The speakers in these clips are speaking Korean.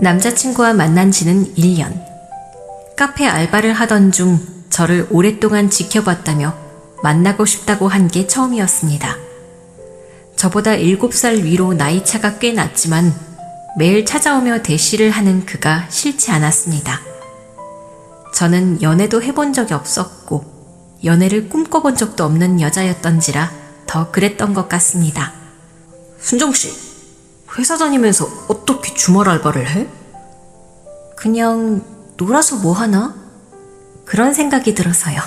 남자친구와 만난 지는 1년. 카페 알바를 하던 중 저를 오랫동안 지켜봤다며 만나고 싶다고 한 게 처음이었습니다. 저보다 7살 위로 나이차가 꽤 났지만 매일 찾아오며 대시를 하는 그가 싫지 않았습니다. 저는 연애도 해본 적이 없었고 연애를 꿈꿔본 적도 없는 여자였던지라 더 그랬던 것 같습니다. 순정씨, 회사 다니면서 어떻게 주말 알바를 해? 그냥 놀아서 뭐 하나? 그런 생각이 들어서요.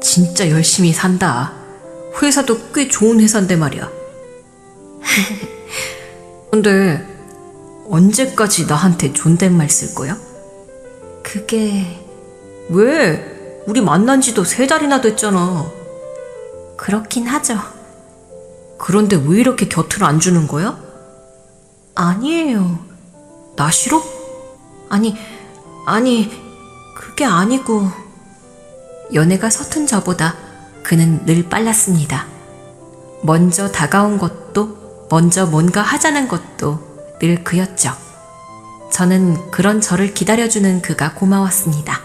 진짜 열심히 산다. 회사도 꽤 좋은 회사인데 말이야. 근데 언제까지 나한테 존댓말 쓸 거야? 그게... 왜? 우리 만난 지도 3달이나 됐잖아. 그렇긴 하죠. 그런데 왜 이렇게 곁을 안 주는 거야? 아니에요. 나 싫어? 아니, 그게 아니고... 연애가 서툰 저보다 그는 늘 빨랐습니다. 먼저 다가온 것도, 먼저 뭔가 하자는 것도 늘 그였죠. 저는 그런 저를 기다려주는 그가 고마웠습니다.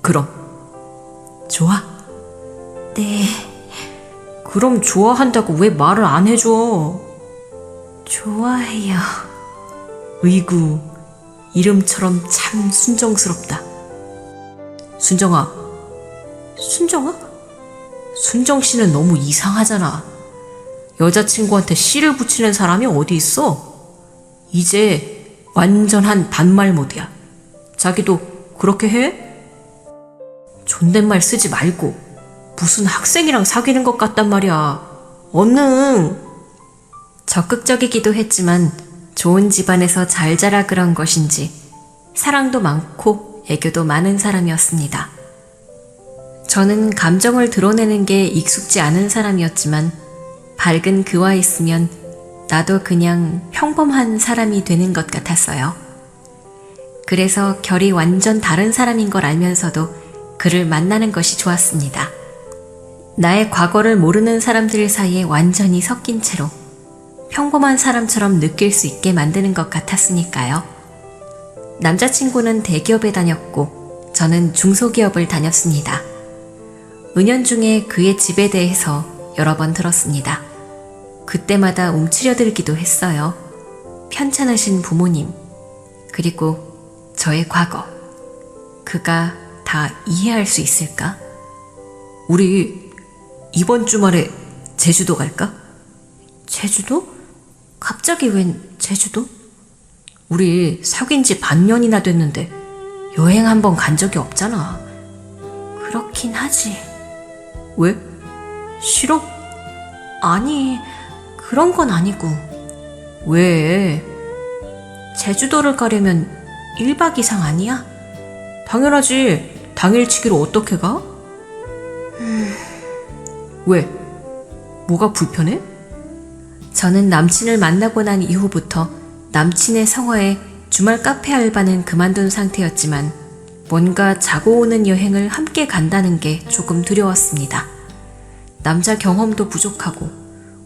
그럼 좋아? 네, 그럼 좋아한다고 왜 말을 안 해줘? 좋아해요. 으이구, 이름처럼 참 순정스럽다. 순정아. 순정아? 순정씨는 너무 이상하잖아. 여자친구한테 씨를 붙이는 사람이 어디 있어? 이제 완전한 반말 모드야. 자기도 그렇게 해? 존댓말 쓰지 말고 무슨 학생이랑 사귀는 것 같단 말이야. 얼른. 적극적이기도 했지만 좋은 집안에서 잘 자라 그런 것인지 사랑도 많고 애교도 많은 사람이었습니다. 저는 감정을 드러내는 게 익숙지 않은 사람이었지만 밝은 그와 있으면 나도 그냥 평범한 사람이 되는 것 같았어요. 그래서 결이 완전 다른 사람인 걸 알면서도 그를 만나는 것이 좋았습니다. 나의 과거를 모르는 사람들 사이에 완전히 섞인 채로 평범한 사람처럼 느낄 수 있게 만드는 것 같았으니까요. 남자친구는 대기업에 다녔고 저는 중소기업을 다녔습니다. 은연중에 그의 집에 대해서 여러 번 들었습니다. 그때마다 움츠려들기도 했어요. 편찮으신 부모님, 그리고 저의 과거. 그가 다 이해할 수 있을까? 우리 이번 주말에 제주도 갈까? 제주도? 갑자기 웬 제주도? 우리 사귄 지 반년이나 됐는데 여행 한번 간 적이 없잖아. 그렇긴 하지. 왜? 싫어? 아니, 그런 건 아니고. 왜? 제주도를 가려면 1박 이상 아니야? 당연하지. 당일치기로 어떻게 가? 왜? 뭐가 불편해? 저는 남친을 만나고 난 이후부터 남친의 성화에 주말 카페 알바는 그만둔 상태였지만 뭔가 자고 오는 여행을 함께 간다는 게 조금 두려웠습니다. 남자 경험도 부족하고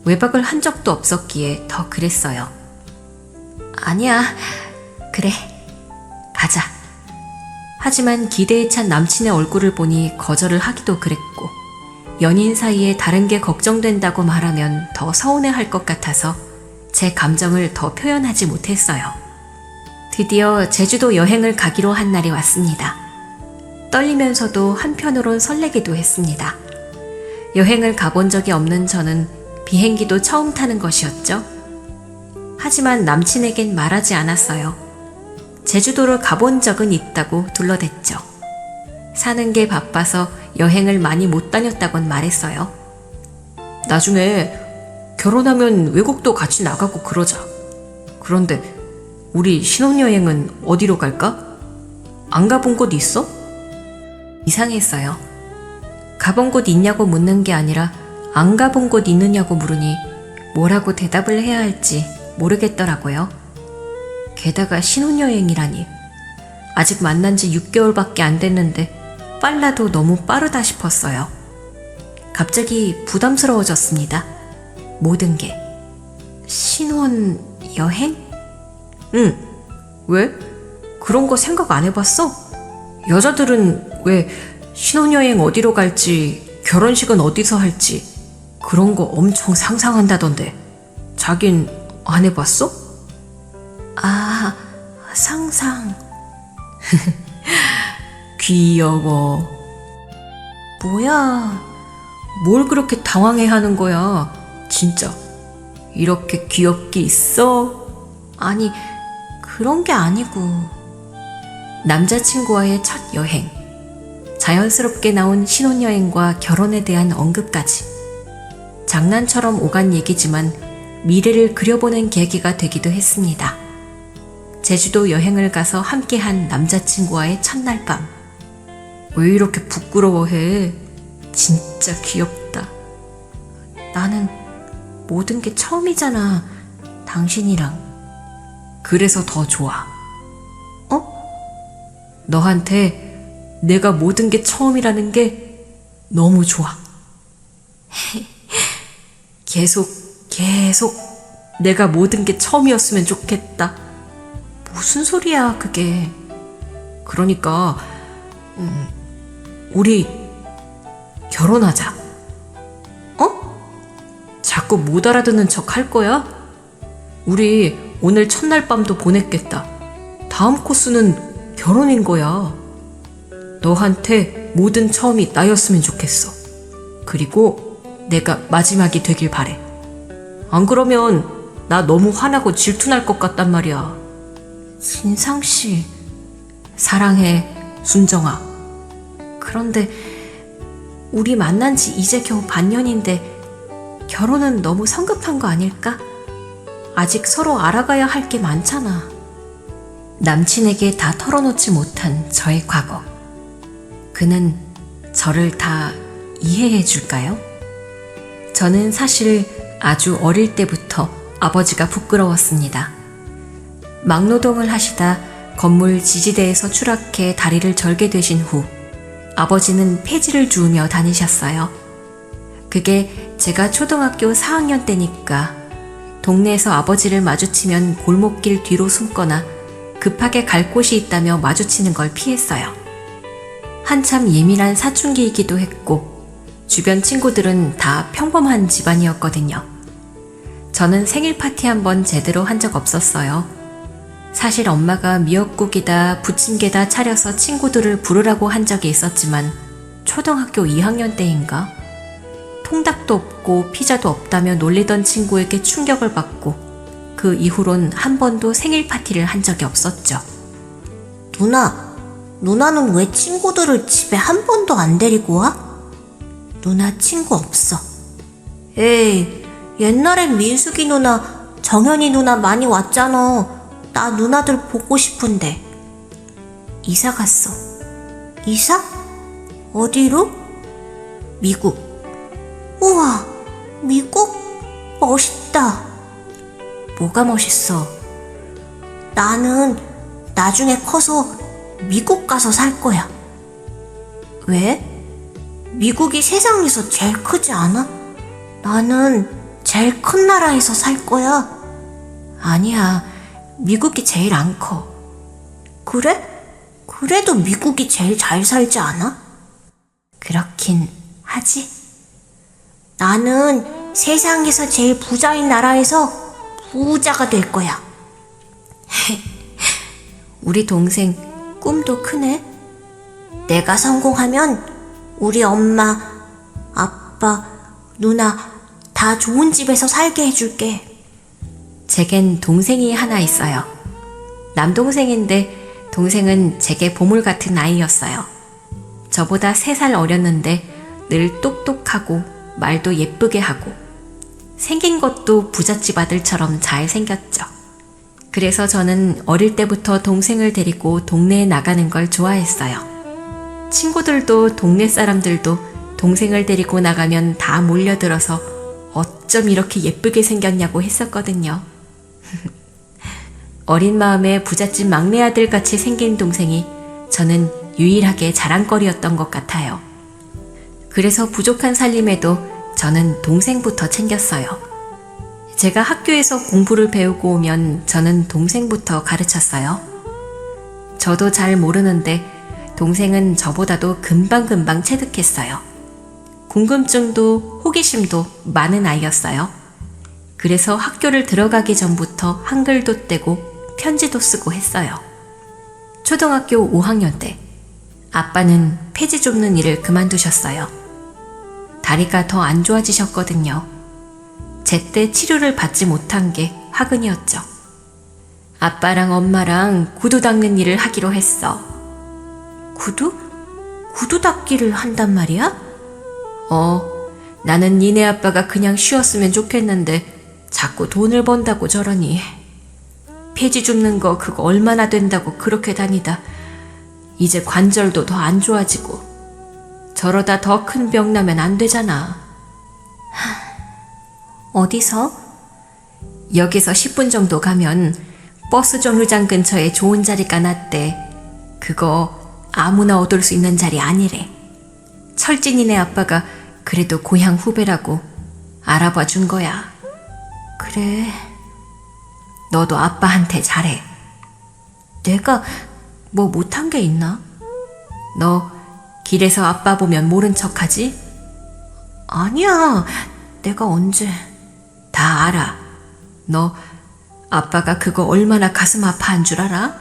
외박을 한 적도 없었기에 더 그랬어요. 아니야, 그래, 가자. 하지만 기대에 찬 남친의 얼굴을 보니 거절을 하기도 그랬고 연인 사이에 다른 게 걱정된다고 말하면 더 서운해할 것 같아서 제 감정을 더 표현하지 못했어요. 드디어 제주도 여행을 가기로 한 날이 왔습니다. 떨리면서도 한편으론 설레기도 했습니다. 여행을 가본 적이 없는 저는 비행기도 처음 타는 것이었죠. 하지만 남친에겐 말하지 않았어요. 제주도를 가본 적은 있다고 둘러댔죠. 사는 게 바빠서 여행을 많이 못 다녔다곤 말했어요. 나중에 결혼하면 외국도 같이 나가고 그러자. 그런데 우리 신혼여행은 어디로 갈까? 안 가본 곳 있어? 이상했어요. 가본 곳 있냐고 묻는 게 아니라 안 가본 곳 있느냐고 물으니 뭐라고 대답을 해야 할지 모르겠더라고요. 게다가 신혼여행이라니. 아직 만난 지 6개월밖에 안 됐는데 빨라도 너무 빠르다 싶었어요. 갑자기 부담스러워졌습니다. 모든 게. 신혼 여행? 응, 왜? 그런 거 생각 안 해봤어? 여자들은 왜 신혼여행 어디로 갈지, 결혼식은 어디서 할지 그런 거 엄청 상상한다던데. 자긴 안 해봤어? 아, 상상. 귀여워. 뭐야? 뭘 그렇게 당황해 하는 거야? 진짜 이렇게 귀엽게 있어? 아니, 그런 게 아니고. 남자친구와의 첫 여행. 자연스럽게 나온 신혼여행과 결혼에 대한 언급까지. 장난처럼 오간 얘기지만 미래를 그려보는 계기가 되기도 했습니다. 제주도 여행을 가서 함께한 남자친구와의 첫날 밤. 왜 이렇게 부끄러워해? 진짜 귀엽다. 나는 모든 게 처음이잖아. 당신이랑. 그래서 더 좋아. 어? 너한테 내가 모든 게 처음이라는 게 너무 좋아. 계속 내가 모든 게 처음이었으면 좋겠다. 무슨 소리야, 그게. 그러니까 우리 결혼하자. 자꾸 못 알아듣는 척 할 거야? 우리 오늘 첫날 밤도 보냈겠다. 다음 코스는 결혼인 거야. 너한테 모든 처음이 나였으면 좋겠어. 그리고 내가 마지막이 되길 바래. 안 그러면 나 너무 화나고 질투날 것 같단 말이야. 진상씨. 사랑해, 순정아. 그런데 우리 만난 지 이제 겨우 반년인데 결혼은 너무 성급한 거 아닐까? 아직 서로 알아가야 할 게 많잖아. 남친에게 다 털어놓지 못한 저의 과거. 그는 저를 다 이해해 줄까요? 저는 사실 아주 어릴 때부터 아버지가 부끄러웠습니다. 막노동을 하시다 건물 지지대에서 추락해 다리를 절게 되신 후 아버지는 폐지를 주우며 다니셨어요. 그게 제가 초등학교 4학년 때니까 동네에서 아버지를 마주치면 골목길 뒤로 숨거나 급하게 갈 곳이 있다며 마주치는 걸 피했어요. 한참 예민한 사춘기이기도 했고 주변 친구들은 다 평범한 집안이었거든요. 저는 생일 파티 한번 제대로 한 적 없었어요. 사실 엄마가 미역국이다 부침개다 차려서 친구들을 부르라고 한 적이 있었지만 초등학교 2학년 때인가? 통닭도 없고 피자도 없다며 놀리던 친구에게 충격을 받고 그 이후론 한 번도 생일 파티를 한 적이 없었죠. 누나는 왜 친구들을 집에 한 번도 안 데리고 와? 누나 친구 없어. 에이, 옛날엔 민숙이 누나, 정현이 누나 많이 왔잖아. 나 누나들 보고 싶은데. 이사 갔어. 이사? 어디로? 미국. 우와, 미국? 멋있다. 뭐가 멋있어? 나는 나중에 커서 미국 가서 살 거야. 왜? 미국이 세상에서 제일 크지 않아? 나는 제일 큰 나라에서 살 거야. 아니야, 미국이 제일 안 커. 그래? 그래도 미국이 제일 잘 살지 않아? 그렇긴 하지. 나는 세상에서 제일 부자인 나라에서 부자가 될 거야. 우리 동생 꿈도 크네. 내가 성공하면 우리 엄마, 아빠, 누나 다 좋은 집에서 살게 해줄게. 제겐 동생이 하나 있어요. 남동생인데 동생은 제게 보물 같은 아이였어요. 저보다 3살 어렸는데 늘 똑똑하고 말도 예쁘게 하고 생긴 것도 부잣집 아들처럼 잘 생겼죠. 그래서 저는 어릴 때부터 동생을 데리고 동네에 나가는 걸 좋아했어요. 친구들도 동네 사람들도 동생을 데리고 나가면 다 몰려들어서 어쩜 이렇게 예쁘게 생겼냐고 했었거든요. 어린 마음에 부잣집 막내 아들 같이 생긴 동생이 저는 유일하게 자랑거리였던 것 같아요. 그래서 부족한 살림에도 저는 동생부터 챙겼어요. 제가 학교에서 공부를 배우고 오면 저는 동생부터 가르쳤어요. 저도 잘 모르는데 동생은 저보다도 금방금방 체득했어요. 궁금증도 호기심도 많은 아이였어요. 그래서 학교를 들어가기 전부터 한글도 떼고 편지도 쓰고 했어요. 초등학교 5학년 때 아빠는 폐지 줍는 일을 그만두셨어요. 다리가 더 안 좋아지셨거든요. 제때 치료를 받지 못한 게 화근이었죠. 아빠랑 엄마랑 구두 닦는 일을 하기로 했어. 구두? 구두 닦기를 한단 말이야? 나는 니네 아빠가 그냥 쉬었으면 좋겠는데 자꾸 돈을 번다고 저러니. 폐지 줍는 거 그거 얼마나 된다고 그렇게 다니다. 이제 관절도 더 안 좋아지고. 저러다 더 큰 병 나면 안 되잖아. 어디서? 역에서 10분 정도 가면 버스 정류장 근처에 좋은 자리가 났대. 그거 아무나 얻을 수 있는 자리 아니래. 철진이네 아빠가 그래도 고향 후배라고 알아봐 준 거야. 그래. 너도 아빠한테 잘해. 내가 뭐 못한 게 있나? 너 길에서 아빠 보면 모른 척하지? 아니야. 내가 언제. 다 알아. 너 아빠가 그거 얼마나 가슴 아파한 줄 알아?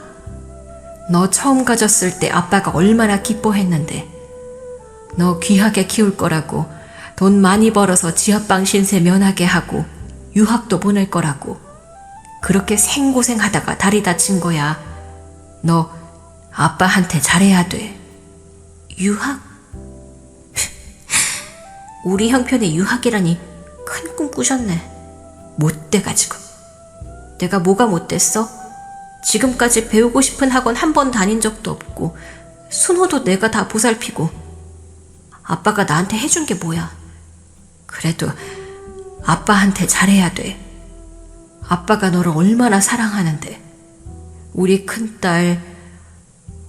너 처음 가졌을 때 아빠가 얼마나 기뻐했는데. 너 귀하게 키울 거라고, 돈 많이 벌어서 지하방 신세 면하게 하고 유학도 보낼 거라고. 그렇게 생고생하다가 다리 다친 거야. 너 아빠한테 잘해야 돼. 유학? 우리 형편에 유학이라니 큰 꿈 꾸셨네. 못돼가지고. 내가 뭐가 못됐어? 지금까지 배우고 싶은 학원 한 번 다닌 적도 없고 순호도 내가 다 보살피고 아빠가 나한테 해준 게 뭐야? 그래도 아빠한테 잘해야 돼. 아빠가 너를 얼마나 사랑하는데. 우리 큰딸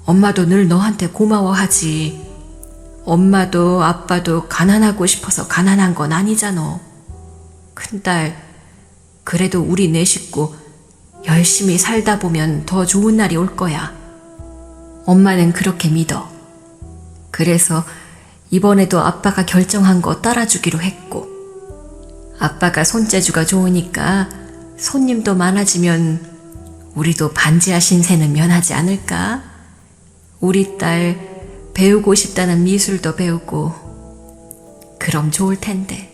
엄마도 늘 너한테 고마워하지. 엄마도 아빠도 가난하고 싶어서 가난한 건 아니잖아. 큰딸, 그래도 우리 네 식구 열심히 살다 보면 더 좋은 날이 올 거야. 엄마는 그렇게 믿어. 그래서 이번에도 아빠가 결정한 거 따라주기로 했고, 아빠가 손재주가 좋으니까 손님도 많아지면 우리도 반지하 신세는 면하지 않을까? 우리 딸 배우고 싶다는 미술도 배우고 그럼 좋을 텐데.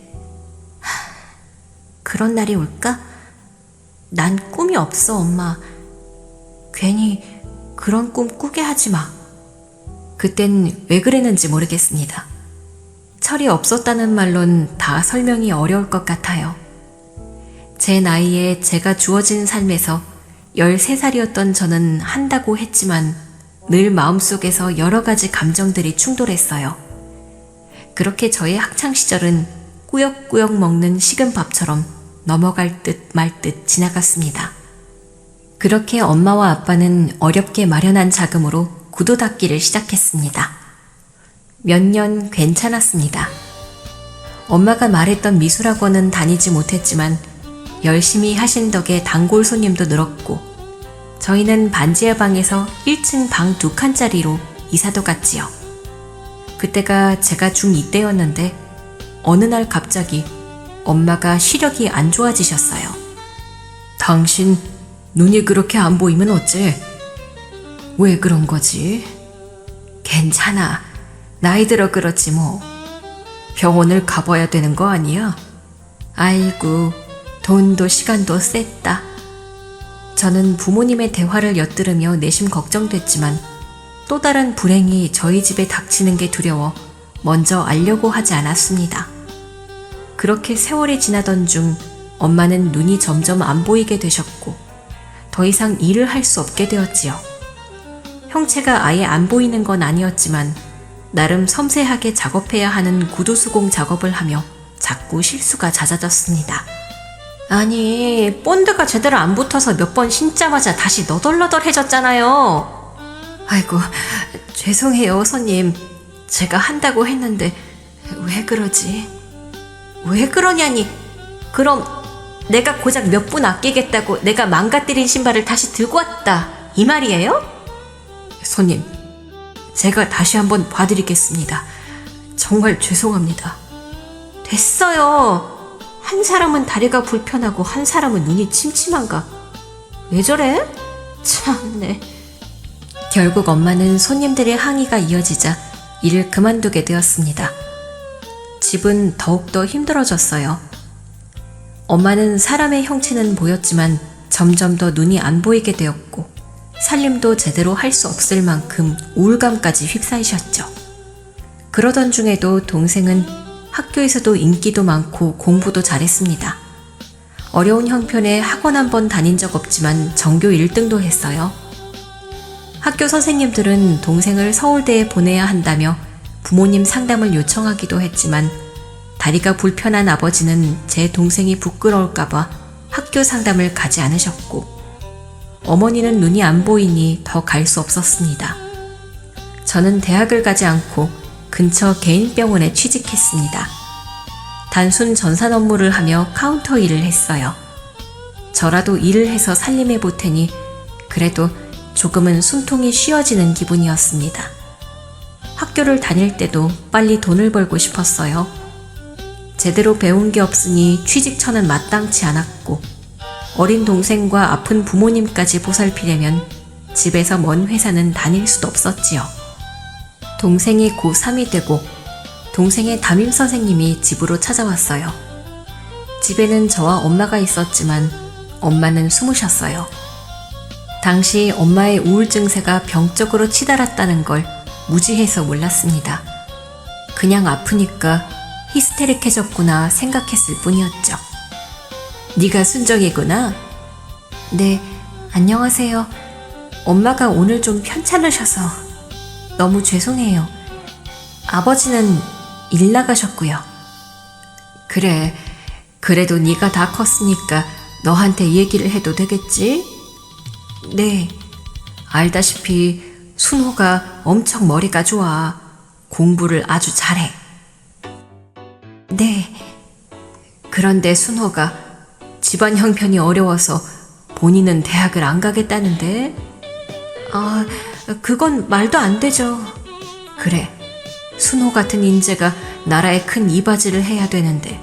그런 날이 올까? 난 꿈이 없어, 엄마. 괜히 그런 꿈 꾸게 하지 마. 그땐 왜 그랬는지 모르겠습니다. 철이 없었다는 말론 다 설명이 어려울 것 같아요. 제 나이에 제가 주어진 삶에서 13살이었던 저는 한다고 했지만 늘 마음속에서 여러 가지 감정들이 충돌했어요. 그렇게 저의 학창시절은 꾸역꾸역 먹는 식은 밥처럼 넘어갈 듯 말 듯 지나갔습니다. 그렇게 엄마와 아빠는 어렵게 마련한 자금으로 구두 닦기를 시작했습니다. 몇 년 괜찮았습니다. 엄마가 말했던 미술학원은 다니지 못했지만 열심히 하신 덕에 단골 손님도 늘었고 저희는 반지하 방에서 1층 방 2칸짜리로 이사도 갔지요. 그때가 제가 중2 때였는데 어느 날 갑자기 엄마가 시력이 안 좋아지셨어요. 당신 눈이 그렇게 안 보이면 어째? 왜 그런 거지? 괜찮아. 나이 들어 그렇지 뭐. 병원을 가봐야 되는 거 아니야? 아이고, 돈도 시간도 셌다. 저는 부모님의 대화를 엿들으며 내심 걱정됐지만 또 다른 불행이 저희 집에 닥치는 게 두려워 먼저 알려고 하지 않았습니다. 그렇게 세월이 지나던 중 엄마는 눈이 점점 안 보이게 되셨고 더 이상 일을 할 수 없게 되었지요. 형체가 아예 안 보이는 건 아니었지만 나름 섬세하게 작업해야 하는 구두 수공 작업을 하며 자꾸 실수가 잦아졌습니다. 아니, 본드가 제대로 안 붙어서 몇 번 신자마자 다시 너덜너덜해졌잖아요. 아이고, 죄송해요, 손님. 제가 한다고 했는데 왜 그러지? 왜 그러냐니. 그럼 내가 고작 몇 분 아끼겠다고 내가 망가뜨린 신발을 다시 들고 왔다, 이 말이에요? 손님, 제가 다시 한번 봐드리겠습니다. 정말 죄송합니다. 됐어요. 한 사람은 다리가 불편하고 한 사람은 눈이 침침한가. 왜 저래? 참네. 결국 엄마는 손님들의 항의가 이어지자 일을 그만두게 되었습니다. 집은 더욱더 힘들어졌어요. 엄마는 사람의 형체는 보였지만 점점 더 눈이 안 보이게 되었고 살림도 제대로 할 수 없을 만큼 우울감까지 휩싸이셨죠. 그러던 중에도 동생은 학교에서도 인기도 많고 공부도 잘했습니다. 어려운 형편에 학원 한 번 다닌 적 없지만 전교 1등도 했어요. 학교 선생님들은 동생을 서울대에 보내야 한다며 부모님 상담을 요청하기도 했지만 다리가 불편한 아버지는 제 동생이 부끄러울까봐 학교 상담을 가지 않으셨고 어머니는 눈이 안 보이니 더 갈 수 없었습니다. 저는 대학을 가지 않고 근처 개인병원에 취직했습니다. 단순 전산 업무를 하며 카운터 일을 했어요. 저라도 일을 해서 살림해 볼 테니 그래도 조금은 숨통이 쉬어지는 기분이었습니다. 학교를 다닐 때도 빨리 돈을 벌고 싶었어요. 제대로 배운 게 없으니 취직처는 마땅치 않았고 어린 동생과 아픈 부모님까지 보살피려면 집에서 먼 회사는 다닐 수도 없었지요. 동생이 고3이 되고 동생의 담임 선생님이 집으로 찾아왔어요. 집에는 저와 엄마가 있었지만 엄마는 숨으셨어요. 당시 엄마의 우울 증세가 병적으로 치달았다는 걸 무지해서 몰랐습니다. 그냥 아프니까 히스테릭해졌구나 생각했을 뿐이었죠. 네가 순정이구나. 네, 안녕하세요. 엄마가 오늘 좀 편찮으셔서 너무 죄송해요. 아버지는 일 나가셨고요. 그래, 그래도 네가 다 컸으니까 너한테 얘기를 해도 되겠지? 네, 알다시피 순호가 엄청 머리가 좋아. 공부를 아주 잘해. 네, 그런데 순호가 집안 형편이 어려워서 본인은 대학을 안 가겠다는데? 아, 그건 말도 안 되죠. 그래, 순호 같은 인재가 나라에 큰 이바지를 해야 되는데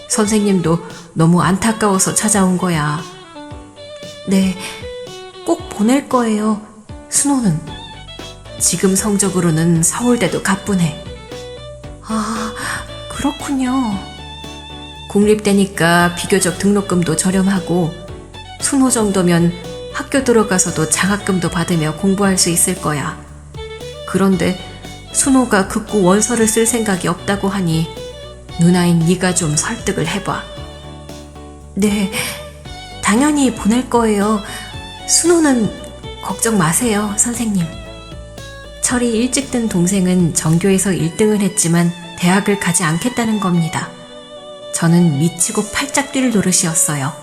선생님도 너무 안타까워서 찾아온 거야. 네, 꼭 보낼 거예요. 순호는 지금 성적으로는 서울대도 가뿐해. 아, 그렇군요. 국립대니까 비교적 등록금도 저렴하고 순호 정도면 학교 들어가서도 장학금도 받으며 공부할 수 있을 거야. 그런데 순호가 극구 원서를 쓸 생각이 없다고 하니 누나인 네가 좀 설득을 해봐. 네, 당연히 보낼 거예요. 순호는 걱정 마세요, 선생님. 철이 일찍 든 동생은 전교에서 1등을 했지만 대학을 가지 않겠다는 겁니다. 저는 미치고 팔짝 뛸 노릇이었어요.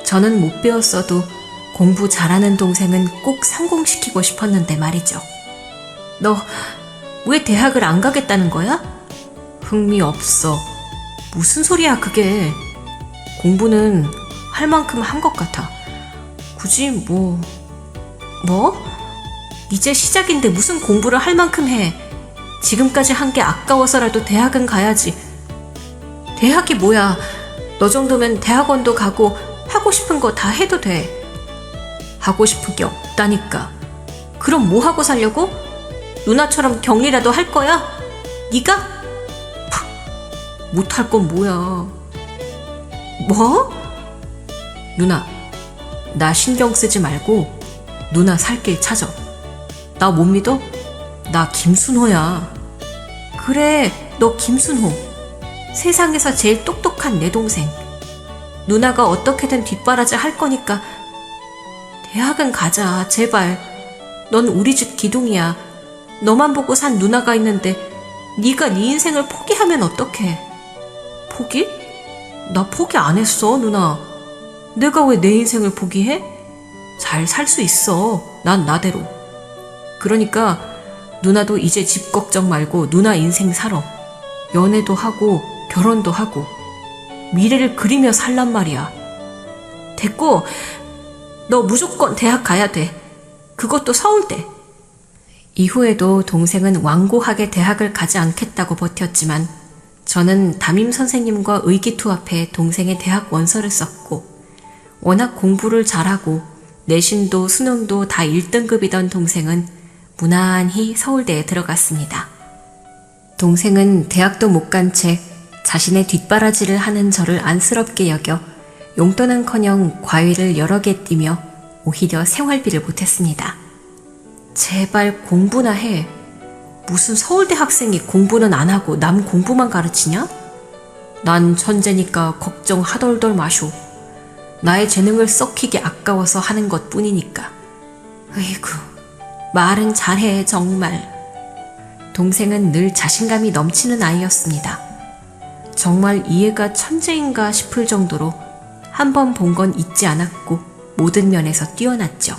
저는 못 배웠어도 공부 잘하는 동생은 꼭 성공시키고 싶었는데 말이죠. 너 왜 대학을 안 가겠다는 거야? 흥미 없어. 무슨 소리야 그게. 공부는 할 만큼 한 것 같아. 굳이 뭐? 이제 시작인데 무슨 공부를 할 만큼 해. 지금까지 한 게 아까워서라도 대학은 가야지. 대학이 뭐야. 너 정도면 대학원도 가고 하고 싶은 거 다 해도 돼. 하고 싶은 게 없다니까. 그럼 뭐 하고 살려고? 누나처럼 격리라도 할 거야? 네가? 못할 건 뭐야. 뭐? 누나, 나 신경 쓰지 말고 누나 살 길 찾아. 나 못 믿어? 나 김순호야. 그래, 너 김순호. 세상에서 제일 똑똑한 내 동생. 누나가 어떻게든 뒷바라지 할 거니까 대학은 가자, 제발. 넌 우리 집 기둥이야. 너만 보고 산 누나가 있는데 네가 네 인생을 포기하면 어떡해. 포기? 나 포기 안 했어, 누나. 내가 왜 내 인생을 포기해? 잘 살 수 있어, 난 나대로. 그러니까 누나도 이제 집 걱정 말고 누나 인생 살아. 연애도 하고 결혼도 하고 미래를 그리며 살란 말이야. 됐고, 너 무조건 대학 가야 돼. 그것도 서울대. 이후에도 동생은 완고하게 대학을 가지 않겠다고 버텼지만 저는 담임 선생님과 의기투합해 동생의 대학 원서를 썼고 워낙 공부를 잘하고 내신도 수능도 다 1등급이던 동생은 무난히 서울대에 들어갔습니다. 동생은 대학도 못 간 채 자신의 뒷바라지를 하는 저를 안쓰럽게 여겨 용돈은커녕 과외를 여러 개 띄며 오히려 생활비를 보탰습니다. 제발 공부나 해. 무슨 서울대 학생이 공부는 안 하고 남 공부만 가르치냐? 난 천재니까 걱정 하덜덜 마쇼. 나의 재능을 썩히기 아까워서 하는 것 뿐이니까. 으이구, 말은 잘해 정말. 동생은 늘 자신감이 넘치는 아이였습니다. 정말 이 애가 천재인가 싶을 정도로 한 번 본 건 잊지 않았고 모든 면에서 뛰어났죠.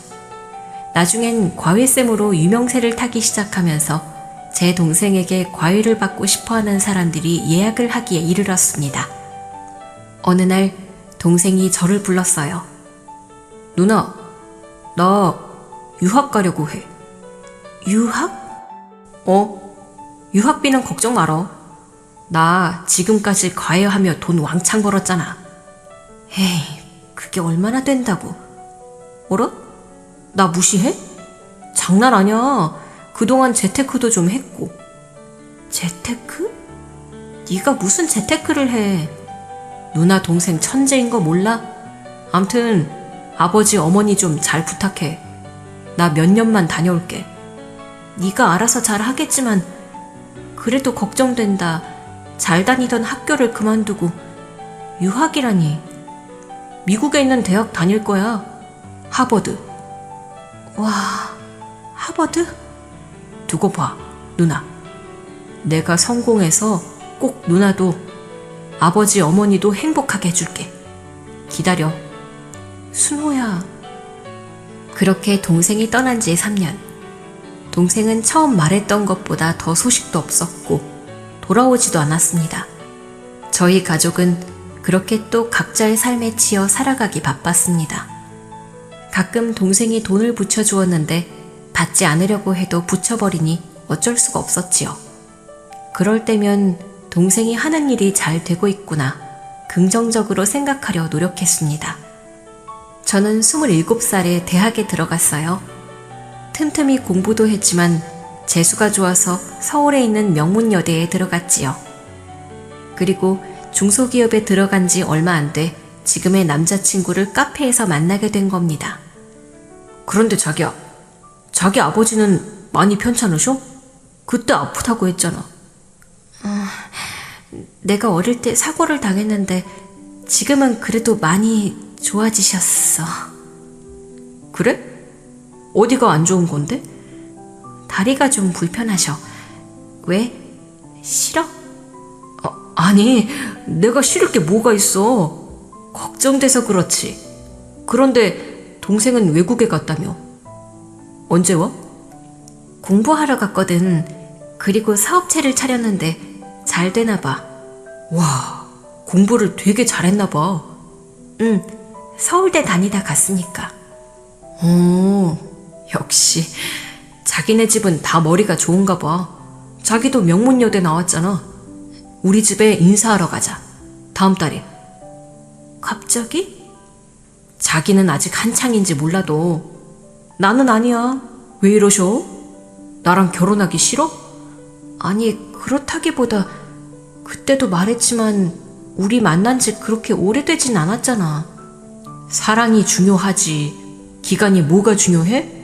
나중엔 과외쌤으로 유명세를 타기 시작하면서 제 동생에게 과외를 받고 싶어하는 사람들이 예약을 하기에 이르렀습니다. 어느 날 동생이 저를 불렀어요. 누나, 나 유학 가려고 해. 유학? 유학비는 걱정 말어. 나 지금까지 과외하며 돈 왕창 벌었잖아. 에이, 그게 얼마나 된다고. 어라? 나 무시해? 장난 아니야. 그동안 재테크도 좀 했고. 재테크? 네가 무슨 재테크를 해. 누나 동생 천재인 거 몰라? 암튼 아버지 어머니 좀 잘 부탁해. 나 몇 년만 다녀올게. 네가 알아서 잘 하겠지만 그래도 걱정된다. 잘 다니던 학교를 그만두고 유학이라니. 미국에 있는 대학 다닐 거야. 하버드. 와, 하버드? 두고 봐, 누나. 내가 성공해서 꼭 누나도 아버지 어머니도 행복하게 해줄게. 기다려. 순호야. 그렇게 동생이 떠난 지 3년. 동생은 처음 말했던 것보다 더 소식도 없었고 돌아오지도 않았습니다. 저희 가족은 그렇게 또 각자의 삶에 치여 살아가기 바빴습니다. 가끔 동생이 돈을 붙여주었는데 받지 않으려고 해도 붙여버리니 어쩔 수가 없었지요. 그럴 때면 동생이 하는 일이 잘 되고 있구나 긍정적으로 생각하려 노력했습니다. 저는 27살에 대학에 들어갔어요. 틈틈이 공부도 했지만 재수가 좋아서 서울에 있는 명문여대에 들어갔지요. 그리고 중소기업에 들어간 지 얼마 안 돼 지금의 남자친구를 카페에서 만나게 된 겁니다. 그런데 자기야, 자기 아버지는 많이 편찮으셔? 그때 아프다고 했잖아. 내가 어릴 때 사고를 당했는데 지금은 그래도 많이 좋아지셨어. 그래? 어디가 안 좋은 건데? 다리가 좀 불편하셔. 왜? 싫어? 아니, 내가 싫을 게 뭐가 있어. 걱정돼서 그렇지. 그런데 동생은 외국에 갔다며. 언제 와? 공부하러 갔거든. 그리고 사업체를 차렸는데 잘 되나 봐. 와, 공부를 되게 잘했나 봐. 응, 서울대 다니다 갔으니까. 역시 자기네 집은 다 머리가 좋은가 봐. 자기도 명문여대 나왔잖아. 우리 집에 인사하러 가자. 다음 달에. 갑자기? 자기는 아직 한창인지 몰라도 나는 아니야. 왜 이러셔? 나랑 결혼하기 싫어? 아니, 그렇다기보다 그때도 말했지만 우리 만난 지 그렇게 오래되진 않았잖아. 사랑이 중요하지. 기간이 뭐가 중요해?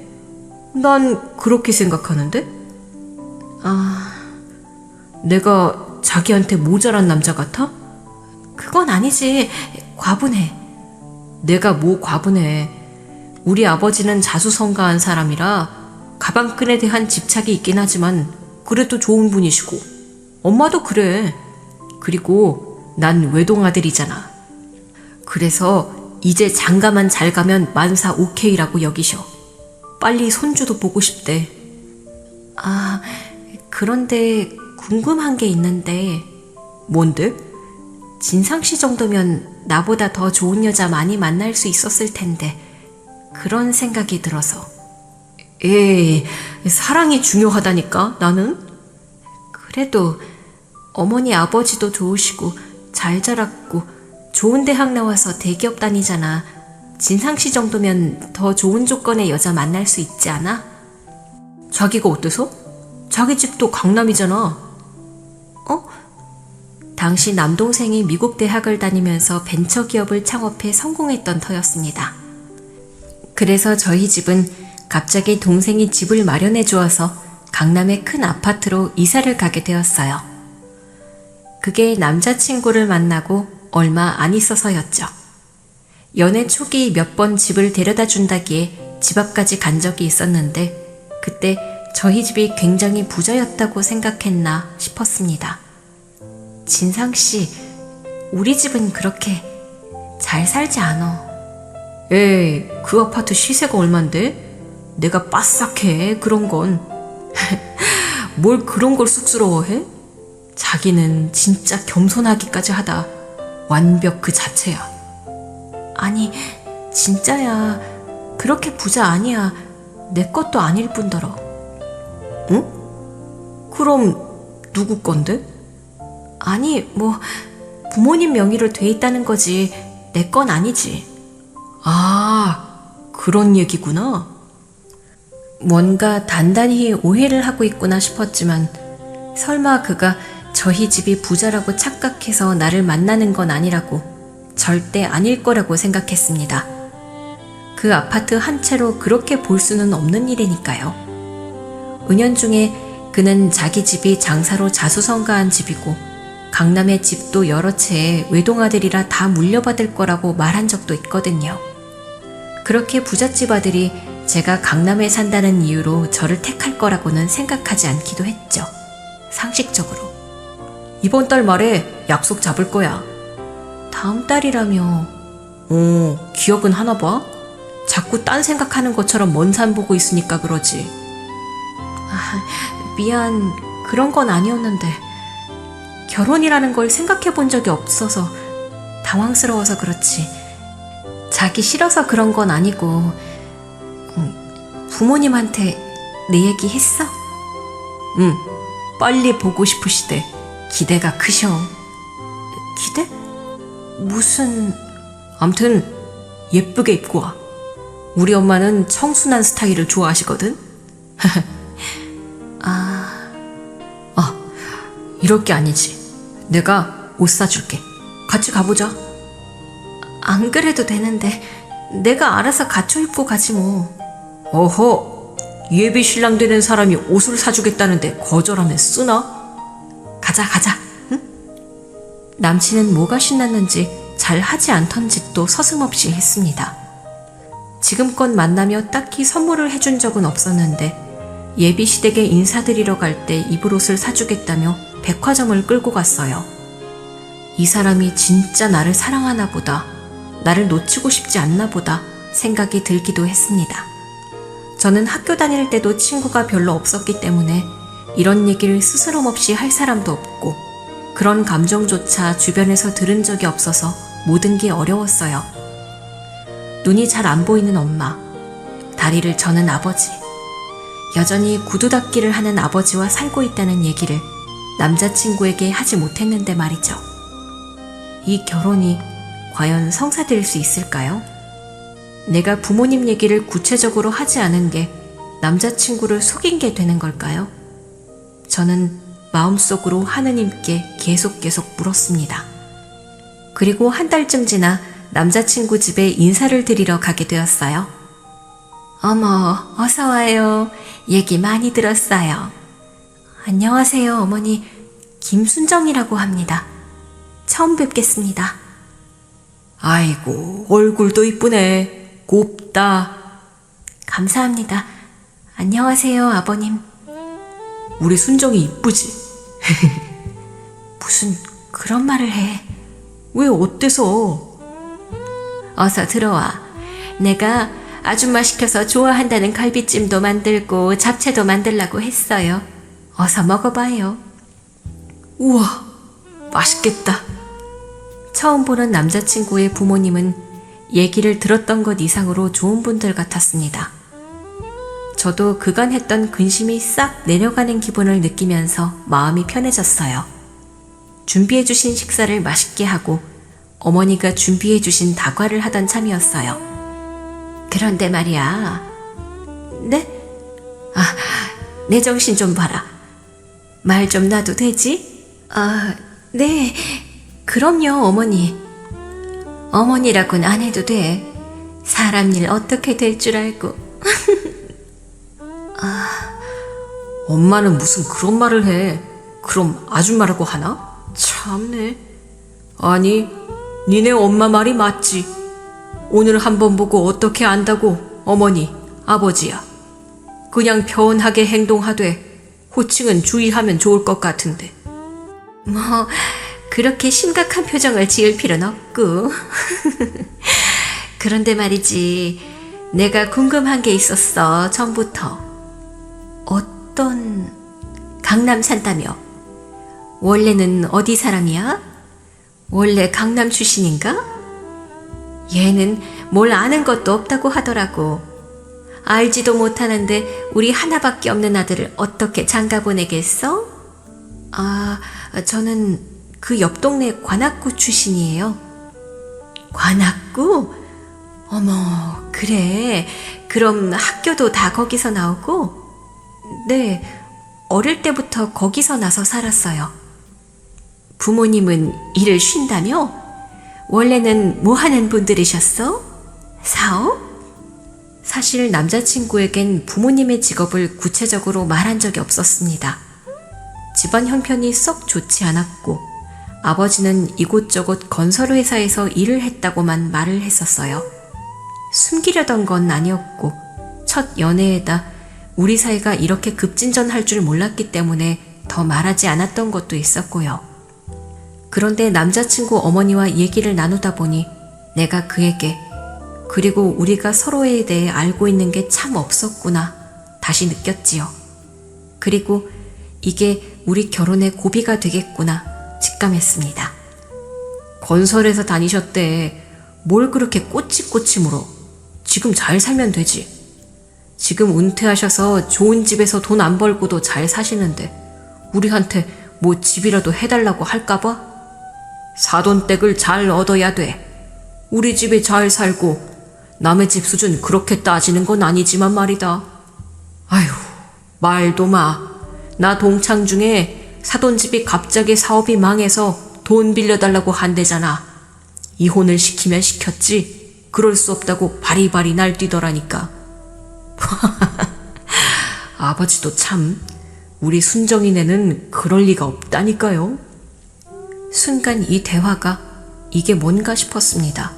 난 그렇게 생각하는데? 내가 자기한테 모자란 남자 같아? 그건 아니지. 과분해. 내가 뭐 과분해. 우리 아버지는 자수성가한 사람이라 가방끈에 대한 집착이 있긴 하지만 그래도 좋은 분이시고 엄마도 그래. 그리고 난 외동아들이잖아. 그래서 이제 장가만 잘 가면 만사 오케이라고 여기셔. 빨리 손주도 보고 싶대. 그런데 궁금한 게 있는데. 뭔데? 진상씨 정도면 나보다 더 좋은 여자 많이 만날 수 있었을 텐데 그런 생각이 들어서. 에이, 사랑이 중요하다니까, 나는? 그래도 어머니 아버지도 좋으시고 잘 자랐고 좋은 대학 나와서 대기업 다니잖아. 진상 씨 정도면 더 좋은 조건의 여자 만날 수 있지 않아? 자기가 어때서? 자기 집도 강남이잖아. 당시 남동생이 미국 대학을 다니면서 벤처기업을 창업해 성공했던 터였습니다. 그래서 저희 집은 갑자기 동생이 집을 마련해 주어서 강남의 큰 아파트로 이사를 가게 되었어요. 그게 남자친구를 만나고 얼마 안 있어서였죠. 연애 초기 몇 번 집을 데려다 준다기에 집 앞까지 간 적이 있었는데 그때 저희 집이 굉장히 부자였다고 생각했나 싶었습니다. 진상씨, 우리 집은 그렇게 잘 살지 않아. 에이, 그 아파트 시세가 얼만데? 내가 빠싹해, 그런 건. 뭘 그런 걸 쑥스러워해? 자기는 진짜 겸손하기까지 하다. 완벽 그 자체야. 아니, 진짜야. 그렇게 부자 아니야. 내 것도 아닐 뿐더러. 응? 그럼 누구 건데? 아니, 뭐 부모님 명의로 돼 있다는 거지. 내 건 아니지. 아, 그런 얘기구나. 뭔가 단단히 오해를 하고 있구나 싶었지만 설마 그가 저희 집이 부자라고 착각해서 나를 만나는 건 아니라고, 절대 아닐 거라고 생각했습니다. 그 아파트 한 채로 그렇게 볼 수는 없는 일이니까요. 은연중에 그는 자기 집이 장사로 자수성가한 집이고 강남의 집도 여러 채에 외동아들이라 다 물려받을 거라고 말한 적도 있거든요. 그렇게 부잣집 아들이 제가 강남에 산다는 이유로 저를 택할 거라고는 생각하지 않기도 했죠. 상식적으로. 이번 달 말에 약속 잡을 거야. 다음 달이라며. 기억은 하나 봐? 자꾸 딴 생각하는 것처럼 먼 산 보고 있으니까 그러지. 미안, 그런 건 아니었는데 결혼이라는 걸 생각해 본 적이 없어서 당황스러워서 그렇지. 자기 싫어서 그런 건 아니고. 부모님한테 내 얘기 했어? 응, 빨리 보고 싶으시대. 기대가 크셔. 기대? 무슨... 암튼 예쁘게 입고 와. 우리 엄마는 청순한 스타일을 좋아하시거든. 이럴 게 아니지. 내가 옷 사줄게. 같이 가보자. 안 그래도 되는데 내가 알아서 갖춰 입고 가지 뭐. 어허, 예비 신랑 되는 사람이 옷을 사주겠다는데 거절하면 쓰나? 가자. 응? 남친은 뭐가 신났는지 잘 하지 않던 짓도 서슴없이 했습니다. 지금껏 만나며 딱히 선물을 해준 적은 없었는데 예비 시댁에 인사드리러 갈 때 입을 옷을 사주겠다며 백화점을 끌고 갔어요. 이 사람이 진짜 나를 사랑하나 보다, 나를 놓치고 싶지 않나 보다 생각이 들기도 했습니다. 저는 학교 다닐 때도 친구가 별로 없었기 때문에 이런 얘기를 스스럼없이 할 사람도 없고 그런 감정조차 주변에서 들은 적이 없어서 모든 게 어려웠어요. 눈이 잘 안 보이는 엄마, 다리를 저는 아버지, 여전히 구두 닦기를 하는 아버지와 살고 있다는 얘기를 남자친구에게 하지 못했는데 말이죠. 이 결혼이 과연 성사될 수 있을까요? 내가 부모님 얘기를 구체적으로 하지 않은 게 남자친구를 속인 게 되는 걸까요? 저는 마음속으로 하느님께 계속 물었습니다. 그리고 한 달쯤 지나 남자친구 집에 인사를 드리러 가게 되었어요. 어머, 어서 와요. 얘기 많이 들었어요. 안녕하세요, 어머니. 김순정이라고 합니다. 처음 뵙겠습니다. 아이고, 얼굴도 이쁘네. 곱다. 감사합니다. 안녕하세요, 아버님. 우리 순정이 이쁘지? 무슨 그런 말을 해. 왜 어때서? 어서 들어와. 내가 아줌마 시켜서 좋아한다는 갈비찜도 만들고 잡채도 만들라고 했어요. 어서 먹어봐요. 우와, 맛있겠다. 처음 보는 남자친구의 부모님은 얘기를 들었던 것 이상으로 좋은 분들 같았습니다. 저도 그간 했던 근심이 싹 내려가는 기분을 느끼면서 마음이 편해졌어요. 준비해주신 식사를 맛있게 하고 어머니가 준비해주신 다과를 하던 참이었어요. 그런데 말이야. 네? 내 정신 좀 봐라. 말 좀 놔도 되지? 네. 그럼요, 어머니. 어머니라고는 안 해도 돼. 사람 일 어떻게 될 줄 알고. 엄마는 무슨 그런 말을 해. 그럼 아줌마라고 하나? 참네. 아니, 니네 엄마 말이 맞지. 오늘 한번 보고 어떻게 안다고 어머니, 아버지야. 그냥 편하게 행동하되 호칭은 주의하면 좋을 것 같은데. 뭐 그렇게 심각한 표정을 지을 필요는 없고. 그런데 말이지, 내가 궁금한 게 있었어, 전부터. 어떤... 강남 산다며? 원래는 어디 사람이야? 원래 강남 출신인가? 얘는 뭘 아는 것도 없다고 하더라고. 알지도 못하는데 우리 하나밖에 없는 아들을 어떻게 장가 보내겠어? 저는 그 옆 동네 관악구 출신이에요. 관악구? 어머, 그래. 그럼 학교도 다 거기서 나오고? 네, 어릴 때부터 거기서 나서 살았어요. 부모님은 일을 쉰다며? 원래는 뭐 하는 분들이셨어? 사업? 사실 남자친구에겐 부모님의 직업을 구체적으로 말한 적이 없었습니다. 집안 형편이 썩 좋지 않았고 아버지는 이곳저곳 건설회사에서 일을 했다고만 말을 했었어요. 숨기려던 건 아니었고 첫 연애에다 우리 사이가 이렇게 급진전할 줄 몰랐기 때문에 더 말하지 않았던 것도 있었고요. 그런데 남자친구 어머니와 얘기를 나누다 보니 내가 그에게 그리고 우리가 서로에 대해 알고 있는 게 참 없었구나 다시 느꼈지요. 그리고 이게 우리 결혼의 고비가 되겠구나 직감했습니다. 건설회사 다니셨대. 뭘 그렇게 꼬치꼬치 물어. 지금 잘 살면 되지. 지금 은퇴하셔서 좋은 집에서 돈 안 벌고도 잘 사시는데 우리한테 뭐 집이라도 해달라고 할까봐? 사돈댁을 잘 얻어야 돼. 우리 집에 잘 살고 남의 집 수준 그렇게 따지는 건 아니지만 말이다. 아휴, 말도 마. 나 동창 중에 사돈집이 갑자기 사업이 망해서 돈 빌려달라고 한대잖아. 이혼을 시키면 시켰지. 그럴 수 없다고 바리바리 날뛰더라니까. 아버지도 참 우리 순정이네는 그럴 리가 없다니까요. 순간 이 대화가 이게 뭔가 싶었습니다.